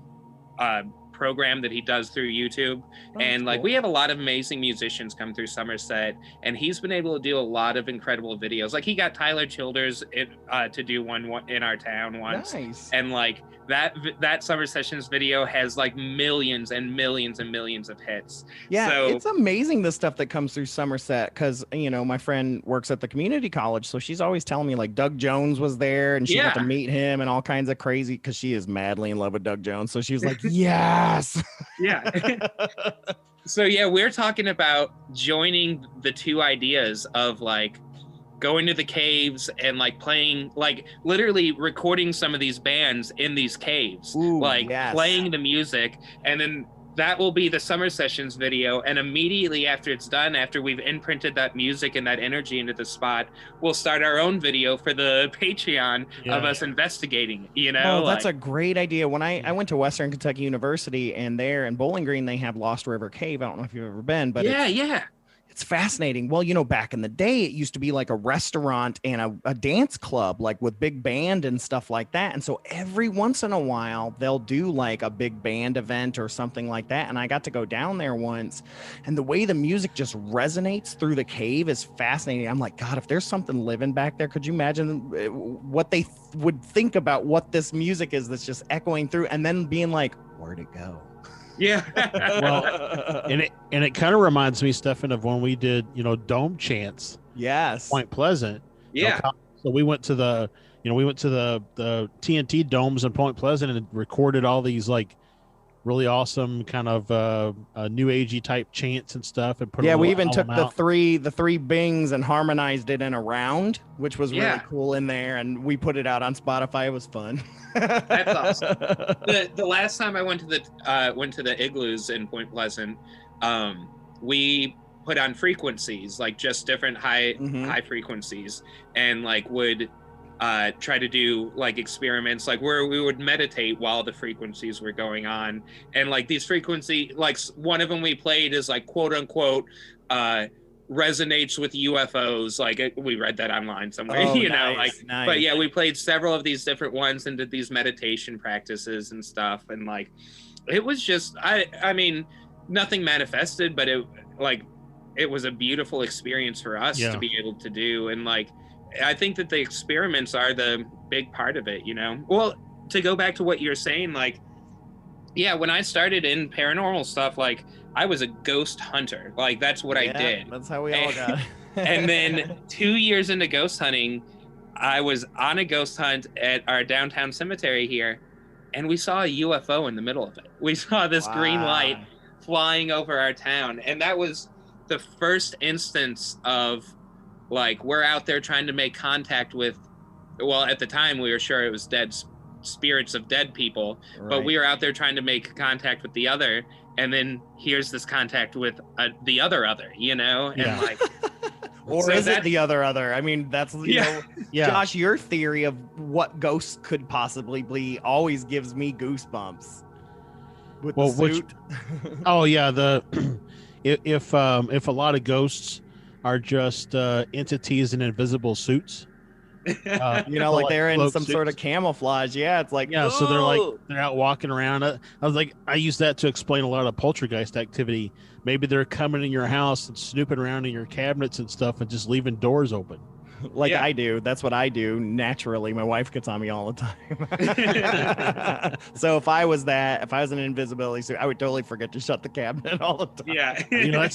program that he does through YouTube. And like we have a lot of amazing musicians come through Somerset, and he's been able to do a lot of incredible videos. Like he got Tyler Childers to do one in our town once. Nice. And like that Summer Sessions video has like millions and millions and millions of hits. Yeah, so, it's amazing the stuff that comes through Somerset, because my friend works at the community college, so she's always telling me like Doug Jones was there, and she got to meet him and all kinds of crazy, because she is madly in love with Doug Jones. So she was like, yes. Yeah. So yeah, we're talking about joining the two ideas of like going to the caves and like playing, like literally recording some of these bands in these caves. Ooh, playing the music, and then that will be the Summer Sessions video. And immediately after it's done, after we've imprinted that music and that energy into the spot, we'll start our own video for the Patreon of us investigating, Oh, that's a great idea. When I went to Western Kentucky University, and there in Bowling Green, they have Lost River Cave. I don't know if you've ever been, but it's fascinating. Well, back in the day, it used to be like a restaurant and a dance club, like with big band and stuff like that. And so every once in a while, they'll do like a big band event or something like that. And I got to go down there once, and the way the music just resonates through the cave is fascinating. I'm like, God, if there's something living back there, could you imagine what they would think about what this music is that's just echoing through, and then being like, where'd it go? Yeah. Well, and it kind of reminds me, Stefan, of when we did, dome chants. Yes. Point Pleasant. Yeah. So we went to the TNT domes in Point Pleasant and recorded all these like really awesome kind of new agey type chants and stuff, and put Yeah, a we little even took album out. the three bings and harmonized it in a round, which was really Yeah. cool in there, and we put it out on Spotify. It was fun. That's awesome. The last time I went to the igloos in Point Pleasant, we put on frequencies, like just different high frequencies, and like would try to do like experiments like where we would meditate while the frequencies were going on. And like these frequency, like one of them we played is like quote unquote resonates with UFOs. Like we read that online somewhere. Oh, you know, nice, like nice. But yeah, we played several of these different ones and did these meditation practices and stuff. And like it was just I mean nothing manifested, but it was a beautiful experience for us to be able to do. And like I think that the experiments are the big part of it, you know. Well, to go back to what you're saying, like, yeah, when I started in paranormal stuff, like, I was a ghost hunter. Like, that's what I did. That's how we all got. And then 2 years into ghost hunting, I was on a ghost hunt at our downtown cemetery here, and we saw a UFO in the middle of it. We saw this green light flying over our town, and that was the first instance of like we're out there trying to make contact with, well, at the time we were sure it was dead spirits of dead people, but we were out there trying to make contact with the other, and then here's this contact with the other, you know. And like or so is it the other? I mean, that's you know, Josh, your theory of what ghosts could possibly be always gives me goosebumps with the suit. Oh yeah, if a lot of ghosts are just entities in invisible suits, you know, like they're in some sort of camouflage. Yeah, it's like so they're out walking around. I use that to explain a lot of poltergeist activity. Maybe they're coming in your house and snooping around in your cabinets and stuff and just leaving doors open. Like I do. That's what I do naturally. My wife gets on me all the time. So if I was an invisibility suit, I would totally forget to shut the cabinet all the time. Yeah. You know,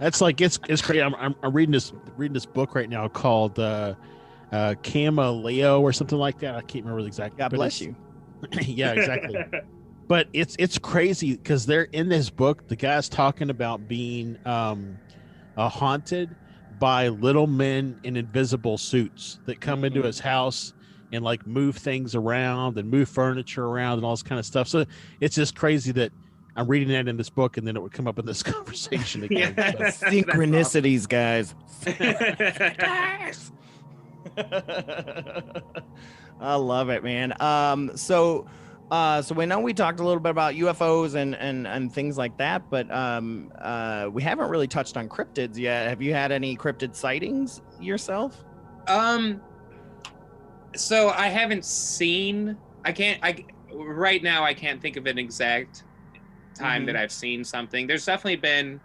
that's like it's crazy. I'm reading this book right now called Camaleo or something like that. I can't remember the exact. God bless you. Yeah, exactly. But it's crazy because they're in this book. The guy's talking about being haunted by little men in invisible suits that come into his house and like move things around and move furniture around and all this kind of stuff. So it's just crazy that I'm reading that in this book and then it would come up in this conversation again. So. Synchronicities, guys. I love it, man. So we know we talked a little bit about UFOs and things like that, but we haven't really touched on cryptids yet. Have you had any cryptid sightings yourself? So I haven't seen. Right now I can't think of an exact time that I've seen something. There's definitely been,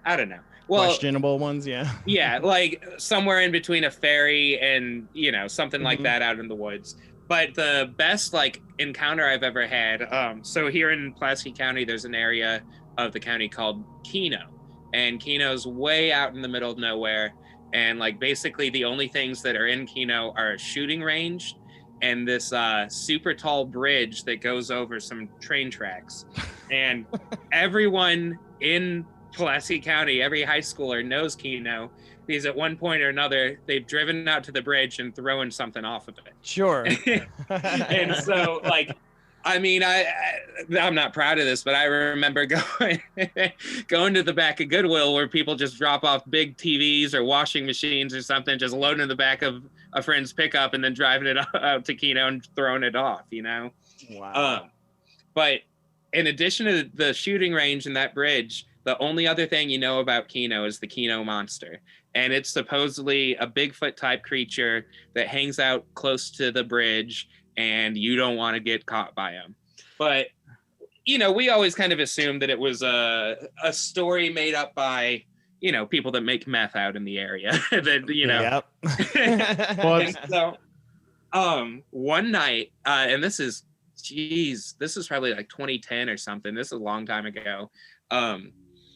I don't know. Well, questionable ones, yeah. Yeah, like somewhere in between a ferry and, you know, something like that out in the woods. But the best like encounter I've ever had, so here in Pulaski County, there's an area of the county called Pequeno, and Keno's way out in the middle of nowhere. And like basically the only things that are in Pequeno are a shooting range and this super tall bridge that goes over some train tracks. And everyone in Pulaski County, every high schooler knows Pequeno because at one point or another they've driven out to the bridge and thrown something off of it. Sure. And so like, I mean, I'm not proud of this, but I remember going to the back of Goodwill where people just drop off big TVs or washing machines or something, just loading in the back of a friend's pickup and then driving it out to Pequeno and throwing it off, you know? Wow. But in addition to the shooting range and that bridge, the only other thing you know about Pequeno is the Pequeno monster. And it's supposedly a Bigfoot type creature that hangs out close to the bridge and you don't want to get caught by him. But, you know, we always kind of assumed that it was a story made up by, you know, people that make meth out in the area. That, you know. Yep. So, one night, and this is probably like 2010 or something. This is a long time ago.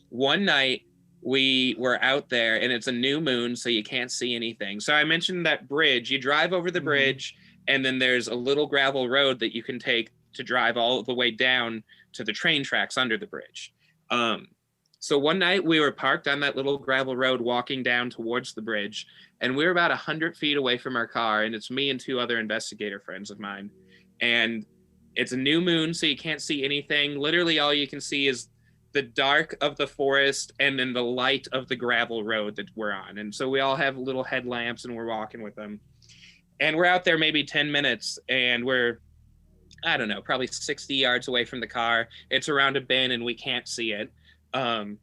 One night we were out there and it's a new moon, so you can't see anything. So I mentioned that bridge. You drive over the bridge and then there's a little gravel road that you can take to drive all the way down to the train tracks under the bridge. So one night we were parked on that little gravel road walking down towards the bridge, and we were about 100 feet away from our car, and it's me and 2 other investigator friends of mine. And it's a new moon, so you can't see anything. Literally all you can see is the dark of the forest and then the light of the gravel road that we're on. And so we all have little headlamps and we're walking with them. And we're out there maybe 10 minutes and we're, I don't know, probably 60 yards away from the car. It's around a bend and we can't see it. And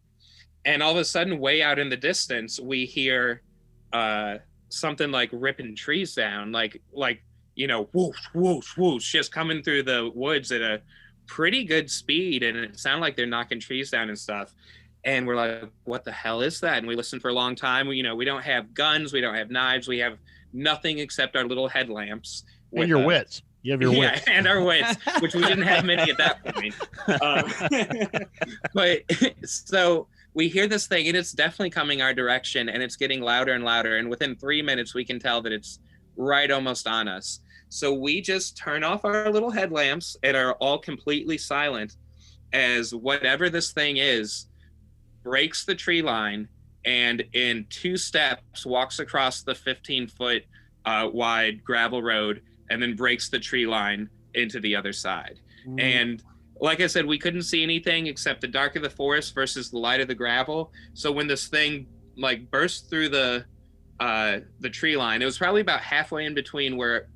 all of a sudden, way out in the distance, we hear something like ripping trees down, like whoosh, whoosh, whoosh, just coming through the woods at a pretty good speed. And it sounded like they're knocking trees down and stuff. And we're like, what the hell is that? And we listened for a long time. We don't have guns. We don't have knives. We have nothing except our little headlamps. And your wits. You have your wits. Yeah, and our wits, which we didn't have many at that point. But so we hear this thing, and it's definitely coming our direction, and it's getting louder and louder. And within 3 minutes, we can tell that it's right almost on us. So we just turn off our little headlamps and are all completely silent as whatever this thing is breaks the tree line and in 2 steps walks across the 15-foot wide gravel road and then breaks the tree line into the other side. And like I said, we couldn't see anything except the dark of the forest versus the light of the gravel. So when this thing like burst through the tree line, it was probably about halfway in between where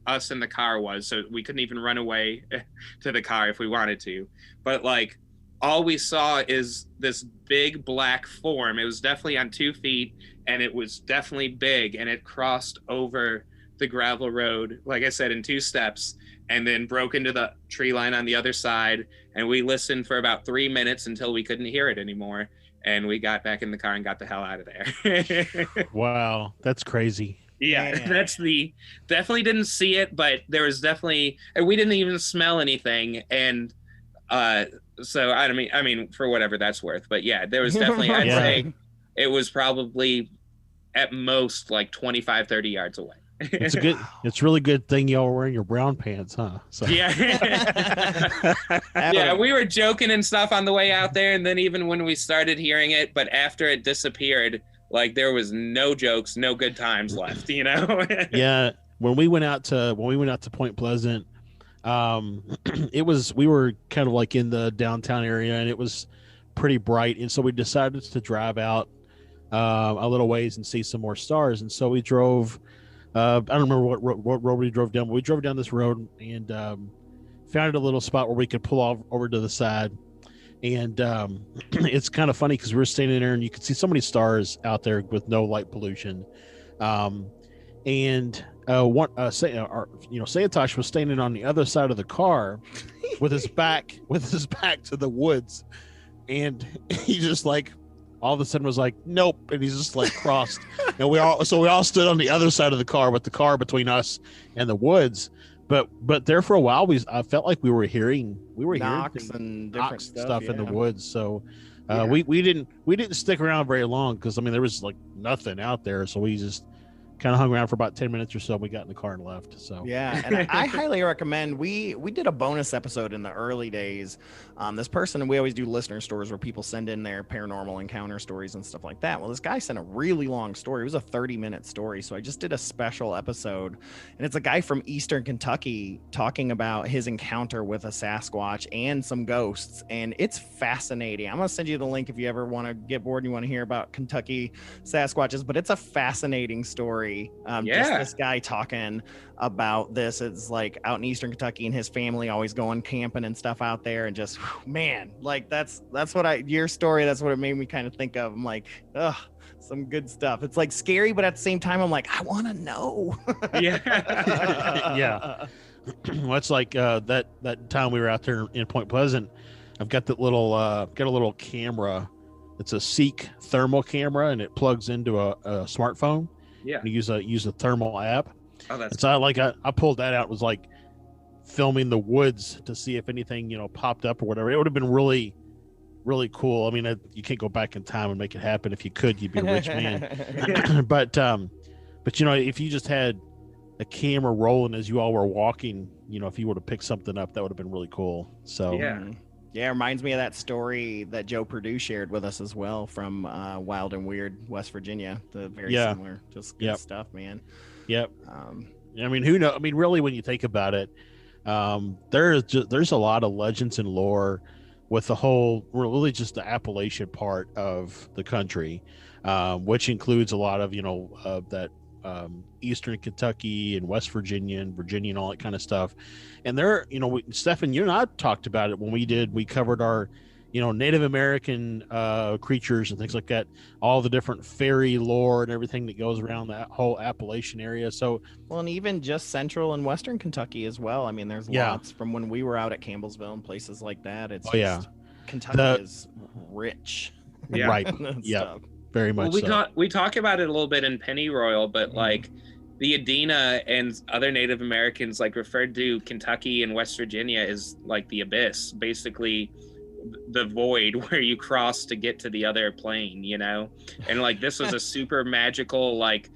us and the car was. So we couldn't even run away to the car if we wanted to. But like all we saw is this big black form. It was definitely on 2 feet and it was definitely big, and it crossed over the gravel road, like I said, in 2 steps, and then broke into the tree line on the other side. And we listened for about 3 minutes until we couldn't hear it anymore. And we got back in the car and got the hell out of there. Wow. That's crazy. Yeah, definitely didn't see it, but there was definitely, and we didn't even smell anything. And so I mean, for whatever that's worth, but yeah, there was definitely, I'd say it was probably at most like 25, 30 yards away. It's really good thing y'all were wearing your brown pants, huh? So. Yeah. Yeah, we were joking and stuff on the way out there, and then even when we started hearing it, but after it disappeared, like there was no jokes, no good times left, Yeah, when we went out to Point Pleasant, we were kind of like in the downtown area, and it was pretty bright, and so we decided to drive out a little ways and see some more stars. And so we drove. I don't remember what road we drove down, but we drove down this road and found a little spot where we could pull off over to the side. And it's kind of funny because we were standing there and you could see so many stars out there with no light pollution. Santosh was standing on the other side of the car with his back to the woods, and he just like all of a sudden was like, nope, and he's just like crossed. And we all stood on the other side of the car with the car between us and the woods. But there for a while, I felt like we were hearing knocks and different stuff in the woods. So we didn't stick around very long because I mean there was like nothing out there. So we just kind of hung around for about 10 minutes or so. We got in the car and left. So yeah, and I highly recommend. We did a bonus episode in the early days. This person, and we always do listener stories where people send in their paranormal encounter stories and stuff like that. Well, this guy sent a really long story. It was a 30-minute story, so I just did a special episode, and it's a guy from Eastern Kentucky talking about his encounter with a Sasquatch and some ghosts, and it's fascinating. I'm gonna send you the link if you ever want to get bored and you want to hear about Kentucky Sasquatches, but it's a fascinating story. Just this guy talking about this. It's like out in Eastern Kentucky and his family always going camping and stuff out there, and just man, like that's what your story, that's what it made me kind of think of. I'm like, ugh, some good stuff. It's like scary, but at the same time I'm like, I want to know. Yeah. Well, it's like that time we were out there in Point Pleasant, I've got that little got a little camera. It's a Seek thermal camera, and it plugs into a smartphone. Yeah. And use a thermal app. Oh, that's so I pulled that out. It was like filming the woods to see if anything popped up or whatever. It would have been really, really cool. I mean, you can't go back in time and make it happen. If you could, you'd be a rich man. But if you just had a camera rolling as you all were walking, if you would have picked something up, that would have been really cool. So yeah. Yeah, it reminds me of that story that Joe Purdue shared with us as well from Wild and Weird, West Virginia. The very similar, just good stuff, man. Yep. I mean, who knows? I mean, really, when you think about it, there's a lot of legends and lore with the whole, really just the Appalachian part of the country, which includes a lot of, that Eastern Kentucky and West Virginia and all that kind of stuff. And there, Stefan, you and I talked about it when we covered our, Native American creatures and things like that, all the different fairy lore and everything that goes around that whole Appalachian area. So, well, and even just central and western Kentucky as well. I mean, there's lots from when we were out at Campbellsville and places like that. It's Kentucky is rich. Yeah. Right. Yeah. Very much. Well, we talk about it a little bit in Pennyroyal, but like the Adena and other Native Americans like referred to Kentucky and West Virginia as like the abyss, basically the void where you cross to get to the other plane, and like this was a super magical, like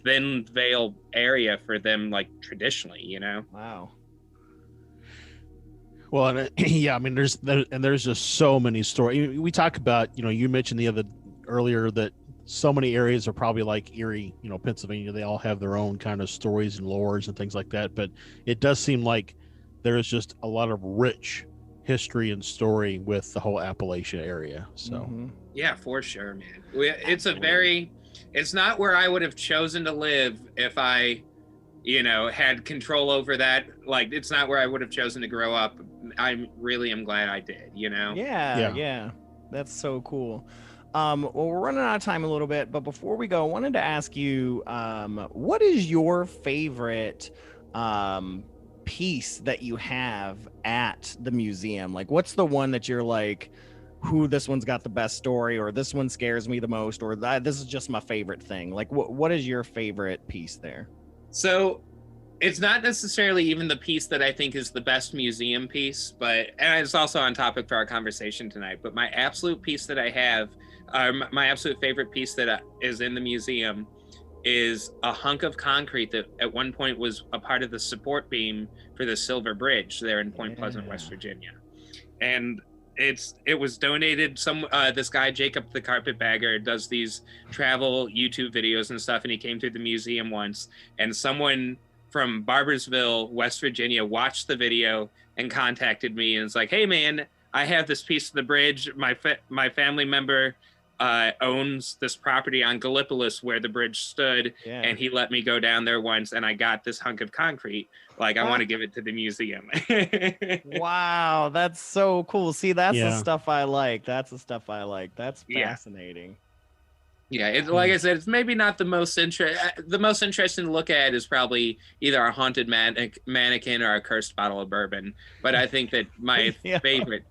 thin veil area for them, like traditionally, Wow. Well, and I mean, there's just so many stories. We talk about, you mentioned earlier that so many areas are probably like Erie, Pennsylvania. They all have their own kind of stories and lores and things like that. But it does seem like there is just a lot of rich history and story with the whole Appalachia area. So yeah, for sure, man. It's not where I would have chosen to live if I, had control over that. Like, it's not where I would have chosen to grow up. I really am glad I did, Yeah. That's so cool. Well, we're running out of time a little bit, but before we go, I wanted to ask you, what is your favorite piece that you have at the museum? Like, what's the one that you're like, this one's got the best story, or this one scares me the most, or this is just my favorite thing? Like, what is your favorite piece there? So it's not necessarily even the piece that I think is the best museum piece, and it's also on topic for our conversation tonight, but my absolute piece that I have, my absolute favorite piece that is in the museum is a hunk of concrete that at one point was a part of the support beam for the Silver Bridge there in Point Pleasant, West Virginia. And it was donated. This guy, Jacob the Carpetbagger, does these travel YouTube videos and stuff, and he came through the museum once, and someone from Barbersville, West Virginia, watched the video and contacted me and was like, "Hey man, I have this piece of the bridge. My family member owns this property on Gallipolis where the bridge stood, and he let me go down there once, and I got this hunk of concrete. Like, I want to give it to the museum." Wow, that's so cool. See, that's the stuff I like. That's fascinating. Yeah, it's like I said, it's maybe not the most interesting to look at is probably either a haunted mannequin or a cursed bottle of bourbon. But I think that my favorite,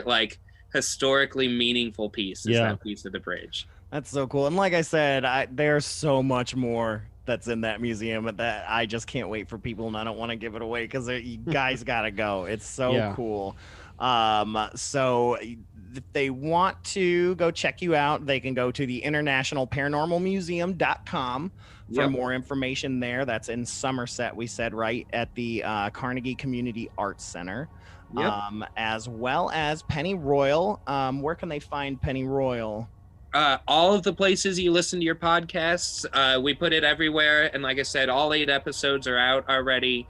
like, historically meaningful piece is that piece of the bridge. That's so cool. And like I said, there's so much more that's in that museum that I just can't wait for people, and I don't want to give it away because you guys gotta go. It's so cool. So if they want to go check you out, they can go to the internationalparanormalmuseum.com for more information there. That's in Somerset, we said, right at the Carnegie Community Arts Center. As well as Pennyroyal. Where can they find Pennyroyal? All of the places you listen to your podcasts. We put it everywhere, and like I said, all 8 episodes are out already.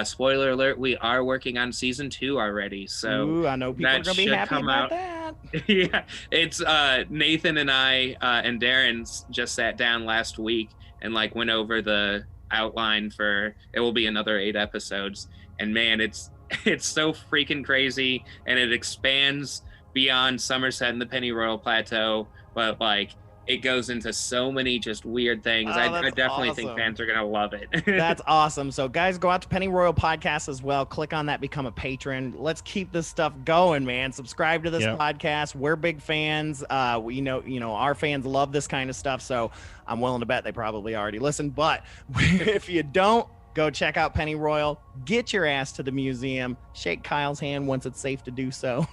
Spoiler alert, we are working on season 2 already, so I know people are gonna be happy about that. Yeah, it's Nathan and I and Darren just sat down last week and like went over the outline for it. Will be another 8 episodes, and man, it's so freaking crazy, and it expands beyond Somerset and the Pennyroyal Plateau, but like it goes into so many just weird things. I definitely think fans are gonna love it. That's awesome. So guys, go out to Pennyroyal Podcast as well. Click on that, become a patron. Let's keep this stuff going, man. Subscribe to this podcast. We're big fans. We know our fans love this kind of stuff, so I'm willing to bet they probably already listened. But if you don't, go check out Pennyroyal. Get your ass to the museum. Shake Kyle's hand once it's safe to do so.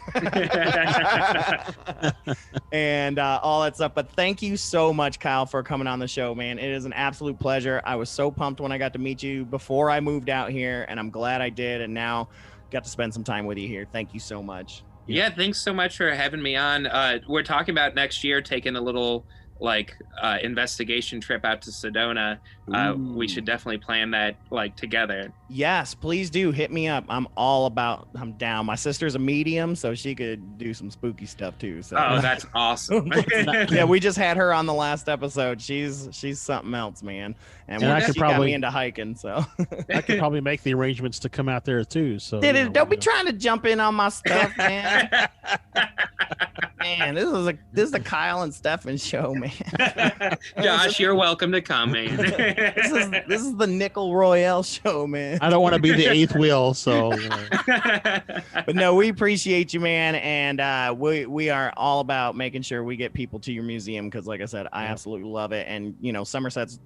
And all that stuff. But thank you so much, Kyle, for coming on the show, man. It is an absolute pleasure. I was so pumped when I got to meet you before I moved out here, and I'm glad I did. And now got to spend some time with you here. Thank you so much. Yeah, thanks so much for having me on. We're talking about next year taking a little investigation trip out to Sedona. We should definitely plan that together. Yes, please do hit me up. I'm down. My sister's a medium, so she could do some spooky stuff too. So. Oh, that's awesome. Yeah, we just had her on the last episode. She's something else, man. And I could got probably me into hiking, so I could probably make the arrangements to come out there too. So don't be trying to jump in on my stuff, man. Man, this is the Kyle and Stefan show, man. Josh, you're welcome to come, man. this is the Nickel Royale show, man. I don't want to be the eighth wheel, so. But no, we appreciate you, man, and we are all about making sure we get people to your museum because, like I said, I absolutely love it. And Somerset's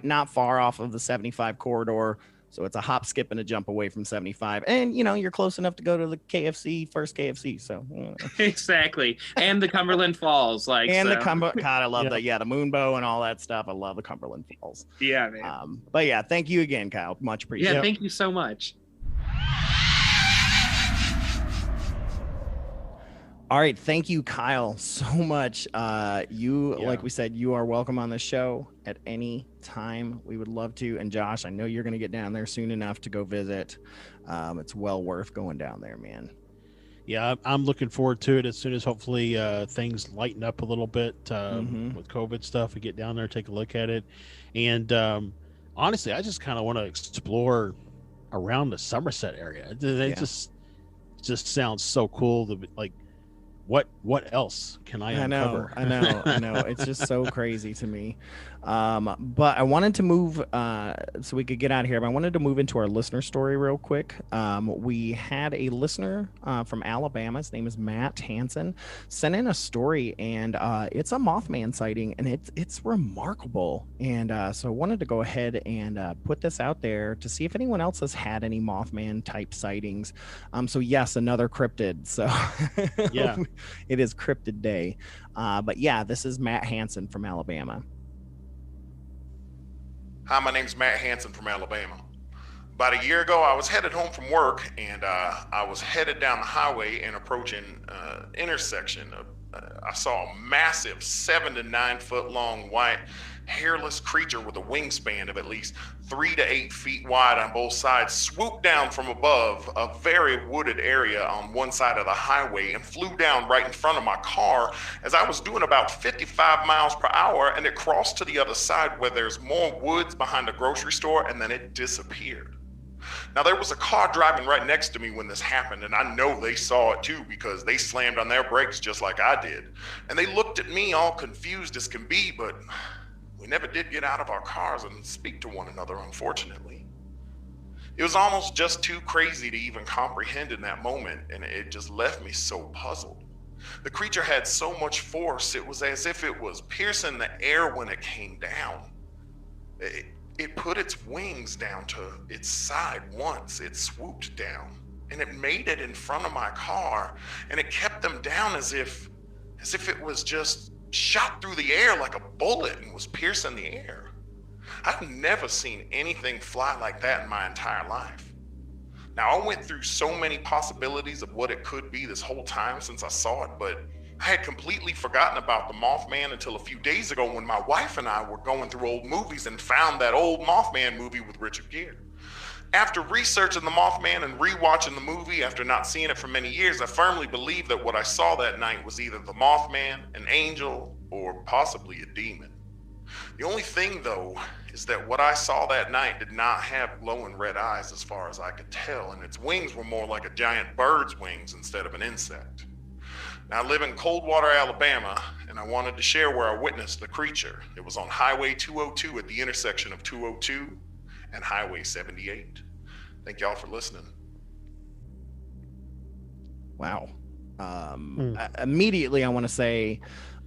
not far off of the 75 corridor. So it's a hop, skip, and a jump away from 75. And, you're close enough to go to the KFC, first KFC. So Exactly. And the Cumberland Falls. God, I love that. Yeah, the Moonbow and all that stuff. I love the Cumberland Falls. Yeah, man. But yeah, thank you again, Kyle. Much appreciated. Yeah, thank you so much. All right. Thank you, Kyle, so much. Like we said, you are welcome on the show at any time. We would love to. And Josh, I know you're going to get down there soon enough to go visit. It's well worth going down there, man. Yeah, I'm looking forward to it as soon as hopefully things lighten up a little bit with COVID stuff. We get down there, take a look at it. And honestly, I just kind of want to explore around the Somerset area. It just sounds so cool to what else can I uncover? I know. It's just so crazy to me. But I wanted to move so we could get out of here. But I wanted to move into our listener story real quick. We had a listener from Alabama. His name is Matt Hansen. Sent in a story, and it's a Mothman sighting, and it's remarkable. And so I wanted to go ahead and put this out there to see if anyone else has had any Mothman type sightings. So yes, another cryptid. So yeah. It is Cryptid Day. But yeah, this is Matt Hansen from Alabama. Hi, my name's Matt Hansen from Alabama. About a year ago, I was headed home from work, and I was headed down the highway and approaching intersection. I saw a massive 7 to 9 foot long white hairless creature with a wingspan of at least 3 to 8 feet wide on both sides swoop down from above a very wooded area on one side of the highway and flew down right in front of my car as I was doing about 55 miles per hour, and it crossed to the other side where there's more woods behind the grocery store, and then it disappeared. Now, there was a car driving right next to me when this happened, and I know they saw it too because they slammed on their brakes just like I did. And they looked at me all confused as can be, but we never did get out of our cars and speak to one another, unfortunately. It was almost just too crazy to even comprehend in that moment, and it just left me so puzzled. The creature had so much force, it was as if it was piercing the air when it came down. It put its wings down to its side once. It swooped down, and it made it in front of my car, and it kept them down as if it was just shot through the air like a bullet and was piercing the air. I've never seen anything fly like that in my entire life. Now, I went through so many possibilities of what it could be this whole time since I saw it, but I had completely forgotten about the Mothman until a few days ago when my wife and I were going through old movies and found that old Mothman movie with Richard Gere. After researching the Mothman and rewatching the movie after not seeing it for many years, I firmly believe that what I saw that night was either the Mothman, an angel, or possibly a demon. The only thing, though, is that what I saw that night did not have glowing red eyes as far as I could tell, and its wings were more like a giant bird's wings instead of an insect. Now, I live in Coldwater, Alabama, and I wanted to share where I witnessed the creature. It was on Highway 202 at the intersection of 202 and Highway 78. Thank y'all for listening. Wow. Immediately, I want to say,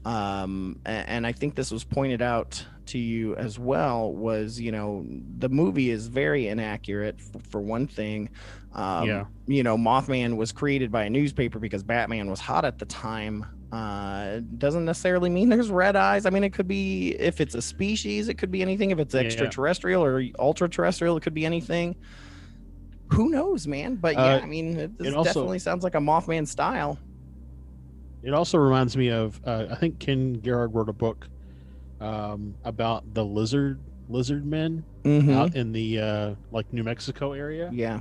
and I think this was pointed out to you as well, was, the movie is very inaccurate for one thing. Mothman was created by a newspaper because Batman was hot at the time. Doesn't necessarily mean there's red eyes. I mean, it could be, if it's a species, it could be anything. If it's extraterrestrial or ultra terrestrial, it could be anything. Who knows, man? But yeah, I mean, it definitely sounds like a Mothman style. It also reminds me of I think Ken Gerard wrote a book about the lizard men out in the like New Mexico area. Yeah.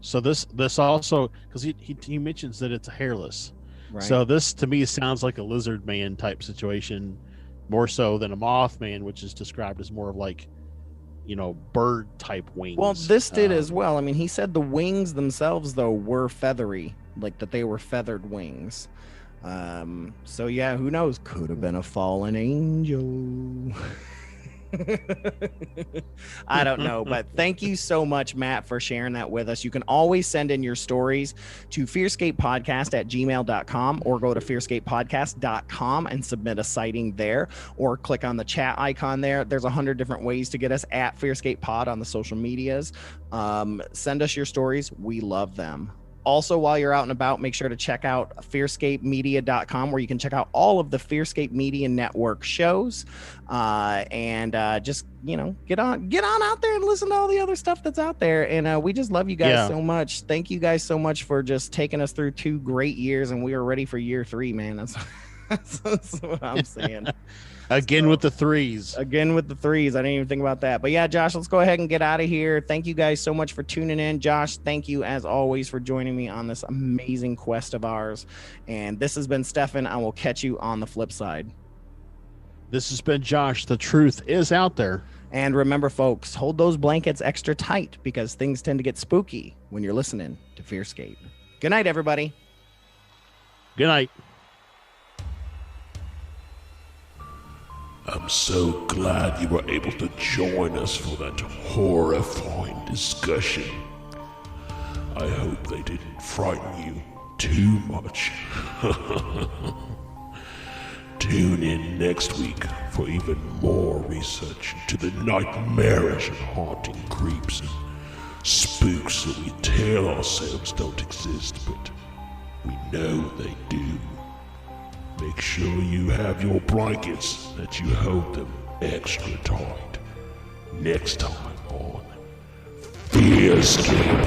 So this also, because he mentions that it's hairless. Right. So this to me sounds like a lizard man type situation, more so than a Mothman, which is described as more of like, you know, bird type wings. Well, this did as well. I mean, he said the wings themselves though were feathery, like that they were feathered wings. So yeah, who knows? Could have been a fallen angel. I don't know, but thank you so much, Matt, for sharing that with us. You can always send in your stories to fearscapepodcast@gmail.com or go to fearscapepodcast.com and submit a sighting there, or click on the chat icon there. There's 100 different ways to get us at Fearscape Pod on the social medias. Send us your stories. We love them. Also, while you're out and about, make sure to check out fearscapemedia.com, where you can check out all of the Fearscape Media Network shows, and just, you know, get on out there and listen to all the other stuff that's out there. And we just love you guys so much. Thank you guys so much for just taking us through 2 great years, and we are ready for year 3, man. That's what I'm saying. Again with the threes. Again with the threes. I didn't even think about that. But yeah, Josh, let's go ahead and get out of here. Thank you guys so much for tuning in. Josh, thank you as always for joining me on this amazing quest of ours. And this has been Stefan. I will catch you on the flip side. This has been Josh. The truth is out there. And remember, folks, hold those blankets extra tight, because things tend to get spooky when you're listening to Fearscape. Good night, everybody. Good night. I'm so glad you were able to join us for that horrifying discussion. I hope they didn't frighten you too much. Tune in next week for even more research into the nightmarish and haunting creeps and spooks that we tell ourselves don't exist, but we know they do. Make sure you have your blankets, that you hold them extra tight. Next time on FearScape.